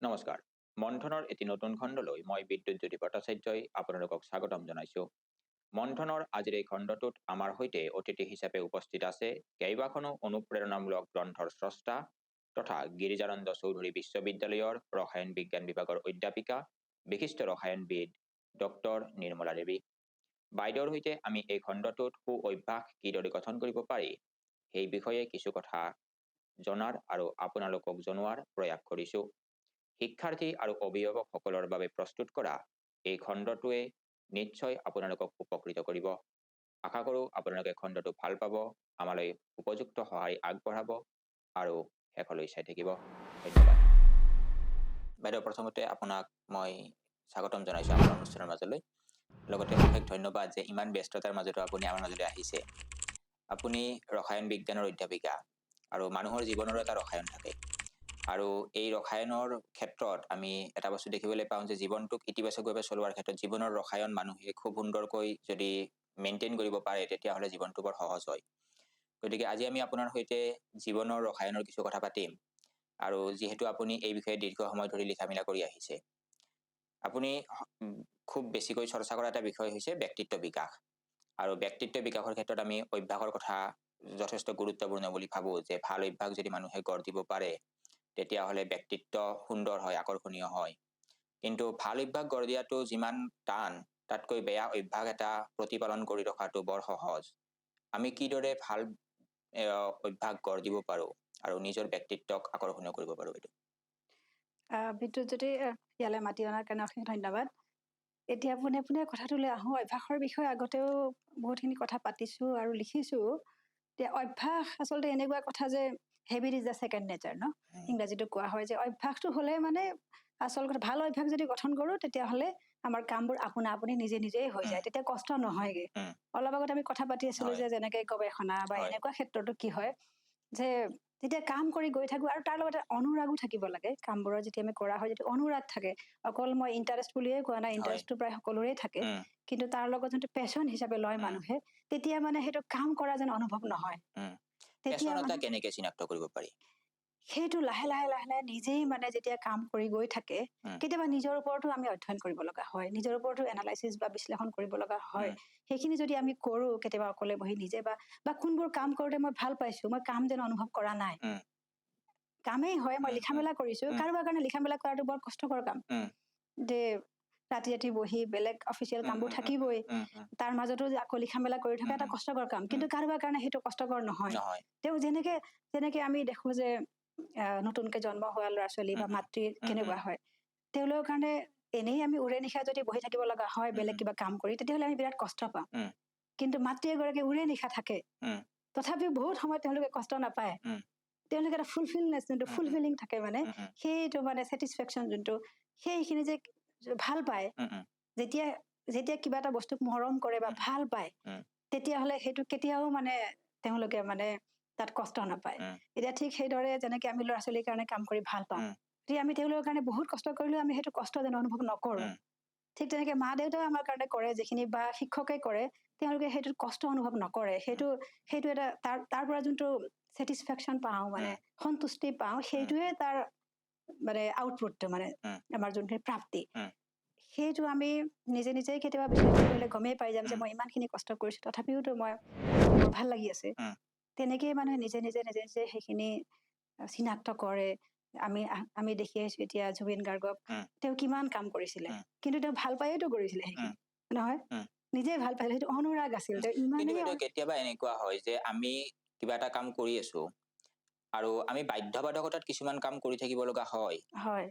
নমস্কাৰ। মন্থনৰ এটি নতুন খণ্ডলৈ মই বিদ্যুৎজ্যোতি ভট্টাচাৰ্যই আপোনালোকক স্বাগতম জনাইছোঁ। মন্থনৰ আজিৰ এই খণ্ডটোত আমাৰ সৈতে অতিথি হিচাপে উপস্থিত আছে কেইবাখনো অনুপ্ৰেৰণামূলক গ্ৰন্থৰ স্ৰষ্টা তথা গিৰিজানন্দ চৌধুৰী বিশ্ববিদ্যালয়ৰ ৰসায়ন বিজ্ঞান বিভাগৰ অধ্যাপিকা বিশিষ্ট ৰসায়নবিদ ডক্টৰ নিৰ্মলা দেৱী। বাইদেউৰ সৈতে আমি এই খণ্ডটোত সু অভ্যাস কিদৰে গঠন কৰিব পাৰি সেই বিষয়ে কিছু কথা জনাৰ আৰু আপোনালোকক জনোৱাৰ প্ৰয়াস কৰিছোঁ। শিক্ষাৰ্থী আৰু অভিভাৱকসকলৰ বাবে প্ৰস্তুত কৰা এই খণ্ডটোৱে নিশ্চয় আপোনালোকক উপকৃত কৰিব। আশা কৰোঁ আপোনালোকে খণ্ডটো ভাল পাব, আমালৈ উপযুক্ত সহায় আগবঢ়াব আৰু শেষলৈ চাই থাকিব। ধন্যবাদ। বাইদেউ, প্ৰথমতে আপোনাক মই স্বাগতম জনাইছোঁ আমাৰ অনুষ্ঠানৰ মাজলৈ। লগতে অশেষ ধন্যবাদ যে ইমান ব্যস্ততাৰ মাজতো আপুনি আমাৰ মাজলৈ আহিছে। আপুনি ৰসায়ন বিজ্ঞানৰ অধ্যাপিকা আৰু মানুহৰ জীৱনৰো এটা ৰসায়ন থাকে, আৰু এই ৰসায়নৰ ক্ষেত্ৰত আমি এটা বস্তু দেখিবলৈ পাওঁ যে জীৱনটোক ইতিবাচকভাৱে চলোৱাৰ ক্ষেত্ৰত জীৱনৰ ৰসায়ন মানুহে খুব সুন্দৰকৈ যদি মেইনটেইন কৰিব পাৰে তেতিয়াহ'লে জীৱনটো বৰ সহজ হয়। গতিকে আজি আমি আপোনাৰ সৈতে জীৱনৰ ৰসায়নৰ কিছু কথা পাতিম, আৰু যিহেতু আপুনি এই বিষয়ে দীৰ্ঘ সময় ধৰি লিখা মেলা কৰি আহিছে, আপুনি খুব বেছিকৈ চৰ্চা কৰা এটা বিষয় হৈছে ব্যক্তিত্ব বিকাশ। আৰু ব্যক্তিত্ব বিকাশৰ ক্ষেত্ৰত আমি অভ্যাসৰ কথা যথেষ্ট গুৰুত্বপূৰ্ণ বুলি ভাবোঁ, যে ভাল অভ্যাস যদি মানুহে গঢ় দিব পাৰে তেতিয়াহ'লে ব্যক্তিত্ব সুন্দৰ হয়, আকৰ্ষণীয় হয়। কিন্তু ভাল অভ্যাস গঢ় দিয়াটো যিমান টান, তাতকৈ বেয়া অভ্যাস এটা প্ৰতিপালন কৰি ৰখাটো বৰ সহজ। আমি কিদৰে ভাল অভ্যাস গঢ় দিব পাৰোঁ আৰু নিজৰ ব্যক্তিত্বক আকৰ্ষণীয় কৰিব পাৰোঁ? এইটো বিদ্যুৎজ্যোতি ইয়ালৈ মাতি অনাৰ কাৰণে অশেষ ধন্যবাদ। এতিয়া পোনে পোনে কথাটোলৈ আহোঁ। অভ্যাসৰ বিষয়ে আগতেও বহুতখিনি কথা পাতিছোঁ আৰু লিখিছোঁ। এতিয়া অভ্যাস আচলতে এনেকুৱা কথা যে habit is the second nature ন, ইংৰাজীটো কোৱা হয় যে অভ্যাসটো হ'লে মানে আচল কথা, ভাল অভ্যাস যদি গঠন কৰোঁ তেতিয়াহ'লে আমাৰ কামবোৰ আপোনা আপুনি নিজে নিজেই হৈ যায়, তেতিয়া কষ্ট নহয়গে। অলপ আগত আমি কথা পাতি আছিলোঁ যে যেনেকে গৱেষণা বা এনেকুৱা ক্ষেত্ৰতো কি হয় যে যেতিয়া কাম কৰি গৈ থাকোঁ আৰু তাৰ লগতে অনুৰাগো থাকিব লাগে। কামবোৰৰ যেতিয়া আমি কৰা হয়, যেতিয়া অনুৰাগ থাকে, অকল মই ইণ্টাৰেষ্ট বুলিয়ে কোৱা নাই, ইণ্টাৰেষ্টটো প্ৰায় সকলোৰে থাকে, কিন্তু তাৰ লগত যোনটো পেশ্যন হিচাপে লয় মানুহে, তেতিয়া মানে সেইটো কাম কৰা যেন অনুভৱ নহয়। তেতিয়া কেনেকে চিনাক্ত কৰিব পাৰি? সেইটো লাহে লাহে লাহে লাহে নিজেই মানে যেতিয়া কাম কৰি গৈ থাকে, কেতিয়াবা নিজৰ ওপৰতো আমি অধ্যয়ন কৰিব লগা হয়, নিজৰ ওপৰতো এনালাইচিছ বা বিশ্লেষণ কৰিব লগা হয়। সেইখিনি যদি আমি কৰোঁ কেতিয়াবা অকলে বহি নিজে, বা কোনবোৰ কাম কৰোঁতে মই ভাল পাইছোঁ, মই কাম যেন অনুভৱ কৰা নাই, কামেই হয়, মই লিখা মেলা কৰিছোঁ, কাৰোবাৰ কাৰণে লিখা মেলা কৰাটো বৰ কষ্টকৰ কাম। যে ৰাতি ৰাতি বহি বেলেগ অফিচিয়েল কামবোৰ থাকিবই, তাৰ মাজতো যে আকৌ লিখা মেলা কৰি থকা এটা কষ্টকৰ কাম, কিন্তু কাৰোবাৰ কাৰণে সেইটো কষ্টকৰ নহয়। তেওঁ যেনেকে আমি দেখো যে নতুনকে জন্ম হোৱা ল'ৰা ছোৱালী বা মাতৃ কেনেকুৱা হয়, তেওঁলোকৰ কাৰণে এনেই আমি উৰে নিশা যদি বহি থাকিব লগা হয় বেলেগ কিবা কাম কৰি, তেতিয়াহ'লে আমি বিৰাট কষ্ট পাওঁ। কিন্তু মাতৃ এগৰাকী উৰে নিশা থাকে, তথাপিও বহুত সময়ত তেওঁলোকে কষ্ট নাপায়। তেওঁলোকে এটা ফুলফিলনেছ, যোনটো ফুলফিলিং থাকে, মানে সেইটো মানে ছেটিছফেকশ্যন যোনটো, সেইখিনি যে ভাল পায়। যেতিয়া যেতিয়া কিবা এটা বস্তুক মৰম কৰে বা ভাল পায়, তেতিয়াহ'লে সেইটো কেতিয়াও মানে তেওঁলোকে মানে তাত কষ্ট নাপায়। এতিয়া ঠিক সেইদৰে যেনেকে আমি ল'ৰা ছোৱালীৰ কাৰণে কাম কৰি ভাল পাওঁ, যদি আমি তেওঁলোকৰ কাৰণে বহুত কষ্ট কৰিলেও আমি সেইটো কষ্ট যেন অনুভৱ নকৰোঁ। ঠিক তেনেকে মা দেউতাও আমাৰ কাৰণে কৰে যিখিনি, বা শিক্ষকে কৰে, তেওঁলোকে সেইটোত কষ্ট অনুভৱ নকৰে। সেইটো এটা তাৰ পৰা যোনটো ছেটিছফেকশ্যন পাওঁ, মানে সন্তুষ্টি পাওঁ, সেইটোৱে তাৰ মানে আউটপুটটো, মানে আমাৰ যোনখিনি প্ৰাপ্তি, সেইটো আমি নিজে নিজেই কেতিয়াবা বিশ্লেষণ কৰিলে গমেই পাই যাম যে মই ইমানখিনি কষ্ট কৰিছোঁ, তথাপিওতো মোৰ ভাল লাগি আছে। তেনেকেই মানুহে নিজে নিজে নিজে নিজে সেইখিনি চিনাক্ত কৰে। আমি দেখি আহিছোঁ এতিয়া জুবিন গাৰ্গক, তেওঁ কিমান কাম কৰিছিলে, কিন্তু তেওঁ ভাল পায়েতো কৰিছিলে সেইখিনি, নহয়? নিজে ভাল পাইছিলে, সেইটো অনুৰাগ আছিল। কেতিয়াবা এনেকুৱা হয় যে আমি কিবা এটা কাম কৰি আছোঁ আৰু আমি বাধ্যবাধকতাত কিছুমান কাম কৰি থাকিব লগা হয়,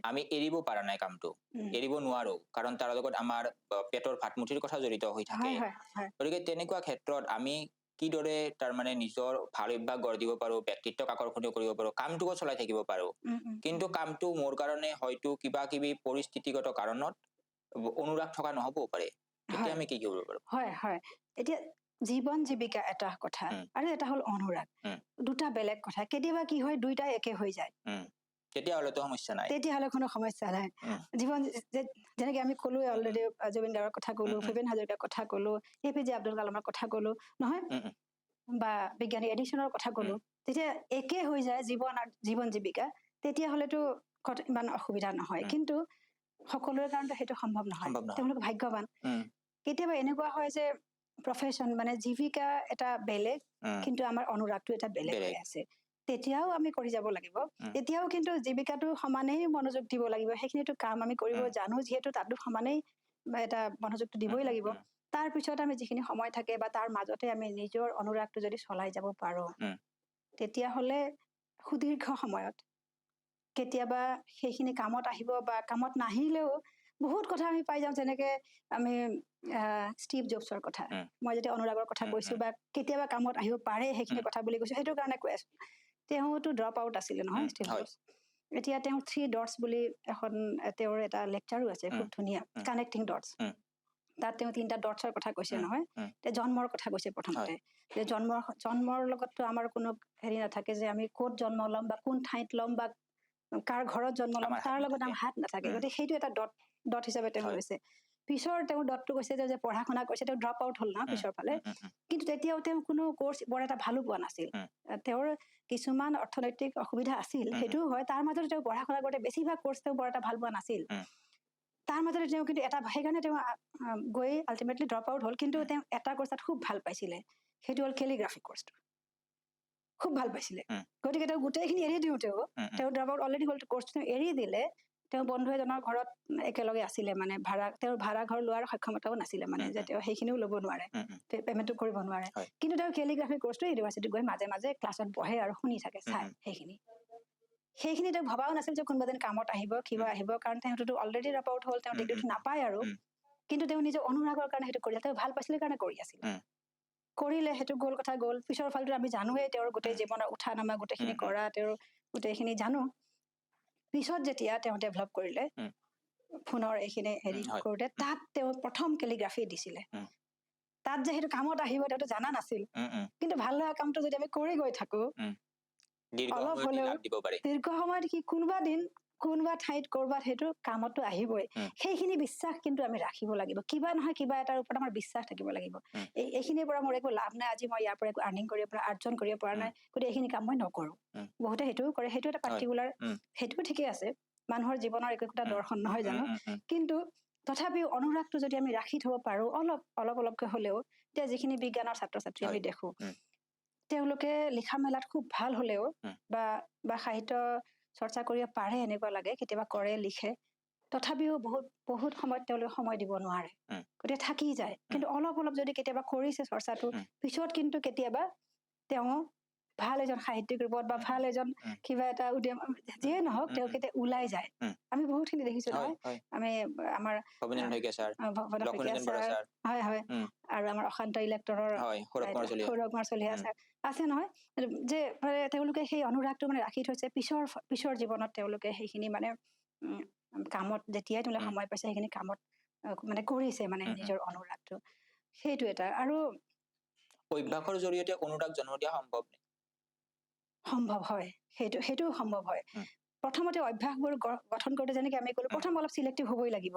আমি এৰিব পৰা নাই কামটো, এৰিব নোৱাৰো, কাৰণ তাৰ লগত আমাৰ পেটৰ ভাতমুঠিৰ কথা জড়িত হৈ থাকে। গতিকে তেনেকুৱা ক্ষেত্ৰত আমি কিদৰে তাৰমানে নিজৰ ভাল অভ্যাস গঢ় দিব পাৰোঁ, ব্যক্তিত্বক আকৰ্ষণীয় কৰিব পাৰোঁ, কামটোও চলাই থাকিব পাৰোঁ, কিন্তু কামটো মোৰ কাৰণে হয়তো কিবা কিবি পৰিস্থিতিগত কাৰণত অনুৰাগ থকা নহ'বও পাৰে, তেতিয়া আমি কি কৰিব পাৰোঁ? হয়, এতিয়া জীৱন জীৱিকা এটা কথা আৰু এটা হ'ল অনুৰাগ, দুটা বেলেগ কথা। কেতিয়াবা কি হয়, দুইটাই একে হৈ যায়, তেতিয়াহ'লেতো সমস্যা নাই, তেতিয়াহ'লে কোনো সমস্যা নাই। জীৱন যেনেকে আমি ক'লো অলৰেডি, জুবিন গাৰ্গৰ কথা ক'লো, ভূপেন হাজৰিকাৰ কথা ক'লো, APJ আব্দুল কালামৰ কথা ক'লো, নহয়, বা বিজ্ঞানী এডিচনৰ কথা ক'লো, তেতিয়া একে হৈ যায় জীৱন জীৱিকা, তেতিয়াহ'লেতো ইমান অসুবিধা নহয় কিন্তু সকলোৰে কাৰণে সেইটো সম্ভৱ নহয় তেওঁলোক ভাগ্যৱান কেতিয়াবা এনেকুৱা হয় যে প্ৰফেশ্যন মানে জীৱিকা এটা বেলেগ কিন্তু আমাৰ অনুৰাগটো এটা বেলেগ হৈ আছে তেতিয়াও আমি কৰি যাব লাগিব তেতিয়াও কিন্তু জীৱিকাটো সমানেই মনোযোগ দিব লাগিব সেইখিনিটো কাম আমি কৰিব জানো যিহেতু তাতো সমানেই এটা মনোযোগটো দিবই লাগিব তাৰ পিছত আমি যিখিনি সময় থাকে বা তাৰ মাজতে আমি নিজৰ অনুৰাগটো যদি চলাই যাব পাৰো তেতিয়াহ'লে সুদীৰ্ঘ সময়ত কেতিয়াবা সেইখিনি কামত আহিব বা কামত নাহিলেও বহুত কথা আমি পাই যাওঁ যেনেকে আমি ষ্টিভ জবছৰ কথা মই যেতিয়া অনুৰাগৰ কথা কৈছো বা কেতিয়াবা কামত আহিব পাৰে সেইখিনি কথা বুলি কৈছো সেইটো কাৰণে কৈ আছো তেওঁতো ড্ৰপ আউট আছিলে নহয় ষ্টিভ জবছ এতিয়া তেওঁ 3 ডটছ বুলি এখন তেওঁৰ এটা লেকচাৰো আছে খুব ধুনীয়া কানেক্টিং ডটছ তাত তেওঁ 3টা ডটছৰ কথা কৈছে নহয় তে জন্মৰ কথা কৈছে প্ৰথমতে যে জন্মৰ লগততো আমাৰ কোনো হেৰি নাথাকে যে আমি ক'ত জন্ম ল'ম বা কোন ঠাইত ল'ম বা কাৰ ঘৰত জন্ম ল'ম তাৰ লগত আমাৰ হাত নাথাকে গতিকে সেইটো এটা ডট হিচাপে তেওঁ লৈছে পিছৰ তেওঁ ডটটো কৈছে যে পঢ়া শুনা কৰিছে তেওঁ ড্ৰপ আউট হ'ল না পিছৰ ফালে কিন্তু তেতিয়াও তেওঁ কোনো কোৰ্চ বৰ এটা ভালো পোৱা নাছিল তেওঁৰ কিছুমান অৰ্থনৈতিক অসুবিধা আছিল সেইটোও হয় তাৰ মাজতে তেওঁ পঢ়া শুনা কৰোঁতে বেছিভাগ কোৰ্চ তেওঁ বৰ এটা ভাল পোৱা নাছিল তাৰ মাজতে তেওঁ কিন্তু এটা সেইকাৰণে তেওঁ গৈ আল্টিমেটলি ড্ৰপ আউট হ'ল কিন্তু তেওঁ এটা কোৰ্চত খুব ভাল পাইছিলে সেইটো হ'ল কেলিগ্ৰাফি কোৰ্চটো খুব ভাল পাইছিলে গতিকে তেওঁ গোটেইখিনি এৰি দিওঁ তেওঁ ড্ৰপ আউট অলৰেডি হ'ল কোৰ্চটো এৰি দিলে তেওঁ বন্ধু এজনৰ ঘৰত একেলগে আছিলে মানে তেওঁৰ ভাড়া ঘৰ লোৱাৰ সক্ষমতাও নাছিলে মানে যে তেওঁ সেইখিনিও ল'ব নোৱাৰে পেমেণ্টটো কৰিব নোৱাৰে কিন্তু তেওঁ কেলিগ্ৰাফি কোৰ্চটো ইউনিভাৰ্চিটিত গৈ মাজে মাজে ক্লাছত বহে আৰু শুনি থাকে চাই সেইখিনি তেওঁ ভবাও নাছিল যে কোনোবা দিন কামত আহিব কিবা আহিব কাৰণ তেওঁতো অলৰেডি ড্ৰপ আউট হ'ল তেওঁ ডিগ্ৰীটো নাপায় আৰু কিন্তু তেওঁ নিজৰ অনুৰাগৰ কাৰণে সেইটো কৰিলে তেওঁ ভাল পাইছিলে কাৰণে কৰি আছিল কৰিলে সেইটো গ'ল কথা গ'ল পিছৰ ফালটো আমি জানোৱেই তেওঁৰ গোটেই জীৱনৰ উঠা নামা গোটেইখিনি কৰা তেওঁৰ গোটেইখিনি জানো পিছত যেতিয়া তেওঁ ডেভেলপ কৰিলে ফোনৰ এইখিনি হেৰি কৰোঁতে তাত তেওঁ প্ৰথম কেলিগ্ৰাফি দিছিলে তাত যে সেইটো কামত আহিব তেওঁতো জানা নাছিল কিন্তু ভাল লগা কামটো যদি আমি কৰি গৈ থাকো অলপ হ'লেও দীৰ্ঘ সময়ত কি কোনোবা ঠাইত কৰবাত সেইটো কামতো আহিবই সেইখিনি বিশ্বাস কিন্তু আমি ৰাখিব লাগিব কিবা নহয় কিবা এটাৰ ওপৰত আমাৰ বিশ্বাস থাকিব লাগিব এইখিনিৰ পৰা মোৰ একো লাভ নাই আজি মই ইয়াৰ পৰা একো আৰ্নিং কৰিব পৰা অৰ্জন কৰিব পৰা নাই গতিকে এইখিনি কাম মই নকৰো বহুতে সেইটোও কৰে সেইটো এটা পাৰ্টিকুলাৰ সেইটোও ঠিকেই আছে মানুহৰ জীৱনৰ একোটা দৰ্শন নহয় জানো কিন্তু তথাপিও অনুৰাগটো যদি আমি ৰাখি থব পাৰো অলপকৈ হলেও এতিয়া যিখিনি বিজ্ঞানৰ ছাত্ৰ ছাত্ৰী আমি দেখো তেওঁলোকে লিখা মেলাত খুব ভাল হলেও বা সাহিত্য চৰ্চা কৰিব পাৰে এনেকুৱা লাগে কেতিয়াবা কৰে লিখে তথাপিও বহুত সময়ত তেওঁলোকে সময় দিব নোৱাৰে গতিকে থাকি যায় কিন্তু অলপ যদি কেতিয়াবা কৰিছে চৰ্চাটো পিছত কিন্তু কেতিয়াবা তেওঁ ভাল এজন সাহিত্যিক ৰূপত বা ভাল এজন কিবা এটা উদ্যম যিয়ে নহওক তেওঁ কেতিয়া ওলাই যায় আমি বহুতখিনি দেখিছো নহয় আমি আমাৰ হয় হয় আৰু আমাৰ অশান্ত ইলেক্ট্ৰনৰ সৌৰভ কুমাৰ চলিহা আছে নহয় যে তেওঁলোকে সেই অনুৰাগটো মানে ৰাখি থৈছে পিছৰ জীৱনত তেওঁলোকে সেইখিনি মানে কামত যেতিয়াই তেওঁলোকে সময় পাইছে সেইখিনি কামত মানে কৰিছে মানে নিজৰ অনুৰাগটো সেইটো এটা আৰু অভ্যাসৰ জৰিয়তে অনুৰাগ জন্ম দিয়া সম্ভৱ হয় সেইটো সম্ভৱ হয় প্ৰথমতে অভ্যাসবোৰ গঠন কৰোঁতে যেনেকে আমি ক'লো প্ৰথম অলপ চিলেক্টিভ হ'বই লাগিব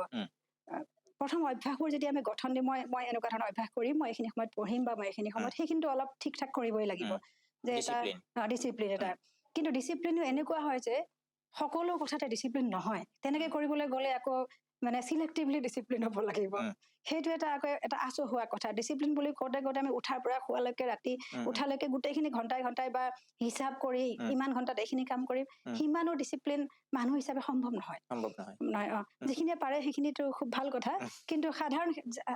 প্ৰথম অভ্যাসবোৰ যদি আমি গঠন দিম মই এনেকুৱা ধৰণৰ অভ্যাস কৰিম মই এইখিনি সময়ত পঢ়িম বা মই এইখিনি সময়ত সেইখিনিতো অলপ ঠিক ঠাক কৰিবই লাগিব যে এটা ডিচিপ্লিন এটা কিন্তু ডিচিপ্লিনো এনেকুৱা হয় যে সকলো কথাতে ডিচিপ্লিন নহয় তেনেকে কৰিবলৈ গ'লে আকৌ মানে চিলেক্টিভলি ডিচিপ্লিন হ'ব লাগিব সেইটো এটা আকৌ এটা আচহুৱা কথা ডিচিপ্লিন বুলি কওঁতে আমি উঠাৰ পৰা শুৱালৈকে ৰাতি উঠালৈকে গোটেইখিনি ঘণ্টাই বা হিচাপ কৰি ইমান ঘণ্টাত এইখিনি কাম কৰিম সিমানো ডিচিপ্লিন মানুহ হিচাপে সম্ভৱ নহয় যিখিনিয়ে পাৰে সেইখিনিতো খুব ভাল কথা কিন্তু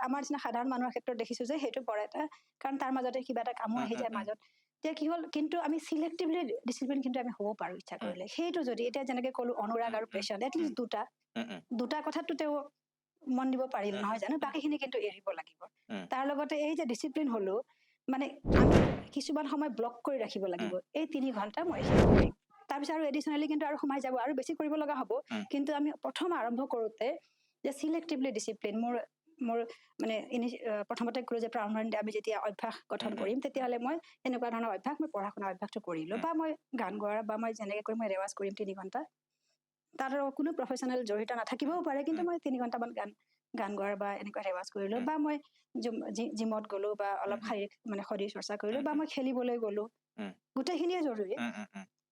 আমাৰ নিচিনা সাধাৰণ মানুহৰ ক্ষেত্ৰত দেখিছো যে সেইটো বৰ এটা কাৰণ তাৰ মাজতে কিবা এটা কামো আহি যায় মাজত এতিয়া কি হ'ল কিন্তু আমি চিলেক্টিভলি ডিচিপ্লিন কিন্তু আমি হ'ব পাৰো ইচ্ছা কৰিলে সেইটো যদি এতিয়া যেনেকে ক'লো অনুৰাগ আৰু পেশন এটলিষ্ট দুটা কথাতো তেওঁ মন দিব পাৰিল নহয় জানো বাকীখিনি কিন্তু এৰিব লাগিব তাৰ লগতে এই যে ডিচিপ্লিন হলো মানে আমি কিছুমান সময় ব্লক কৰি ৰাখিব লাগিব এই 3 ঘণ্টা মই এইখিনি কৰিম তাৰপিছত আৰু এডিচনেলি কিন্তু আৰু সোমাই যাব আৰু বেছি কৰিব লগা হ'ব কিন্তু আমি প্ৰথম আৰম্ভ কৰোঁতে যে চিলেক্টিভলি ডিচিপ্লিন মোৰ মানে প্ৰথমতে ক'লো যে প্ৰাৰম্ভণিতে আমি যেতিয়া অভ্যাস গঠন কৰিম তেতিয়াহ'লে মই এনেকুৱা ধৰণৰ অভ্যাস মই পঢ়া শুনা অভ্যাসটো কৰিলো বা মই গান গোৱাৰ বা মই যেনেকে কৰি মই ৰেৱাজ কৰিম 3 ঘণ্টা তাৰ কোনো প্ৰফেচনেল জড়িত নাথাকিবও পাৰে কিন্তু মই 3 ঘণ্টামান গান গোৱাৰ বা এনেকুৱা ৰেৱাজ কৰিলো বা মই জিমত গ'লো বা অলপ শাৰীৰিক মানে শৰীৰ চৰ্চা কৰিলো বা মই খেলিবলৈ গ'লো গোটেইখিনিয়ে জৰুৰী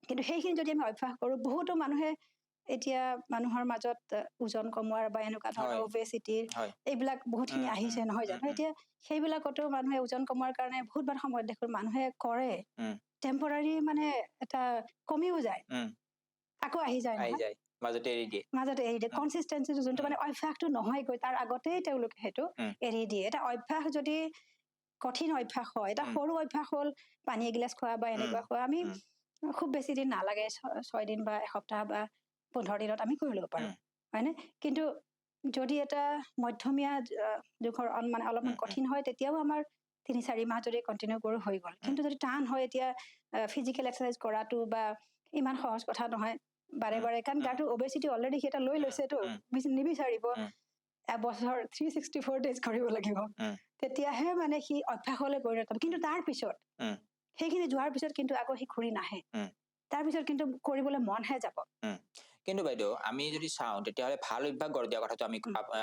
কিন্তু সেইখিনি যদি আমি অভ্যাস কৰো বহুতো মানুহে এতিয়া মানুহৰ মাজত ওজন কমোৱাৰ বা এনেকুৱা ধৰণৰ অবেচিটিৰ এইবিলাক বহুতখিনি আহিছে নহয় জানো এতিয়া সেইবিলাকতো মানুহে ওজন কমোৱাৰ কাৰণে বহুত বাৰ সময়ত দেখো মানুহে কৰে টেম্পৰাৰী মানে এটা কমিও যায় আকৌ আহি যায় মাজতে এৰি দিয়ে কনচিষ্টেঞ্চিটো যোনটো মানে অভ্যাসটো নহয়গৈ তাৰ আগতেই তেওঁলোকে সেইটো এৰি দিয়ে এটা অভ্যাস যদি কঠিন অভ্যাস হয় এটা সৰু অভ্যাস হ'ল পানী এগিলাচ খোৱা বা এনেকুৱা খোৱা আমি খুব বেছি দিন নালাগে 6 দিন বা এসপ্তাহ বা 15 দিনত আমি কৰি ল'ব পাৰো হয়নে কিন্তু যদি এটা মধ্যমীয়া জোখৰ মানে অলপমান কঠিন হয় তেতিয়াও আমাৰ 3-4 মাহ যদি কণ্টিনিউ কৰো হৈ গ'ল কিন্তু যদি টান হয় এতিয়া ফিজিকেল এক্সাৰচাইজ কৰাটো বা ইমান সহজ কথা নহয় বাৰে বাৰে কাৰণ গাটো অবেচিটি অলৰেডি এটা লৈ লৈছেতো নিবিচাৰিব এবছৰ 364 ডেজ কৰিব লাগিব তেতিয়াহে মানে সি অভ্যাসলৈ পৰিণত হ'ব কিন্তু তাৰ পিছত সেইখিনি যোৱাৰ পিছত কিন্তু আকৌ সি ঘূৰি নাহে তাৰ পিছত কিন্তু কৰিবলৈ মনহে যাব কিন্তু বাইদেউ আমি যদি চাওঁ তেতিয়াহ'লে ভাল অভ্যাস গঢ় দিয়া কথাটো আমি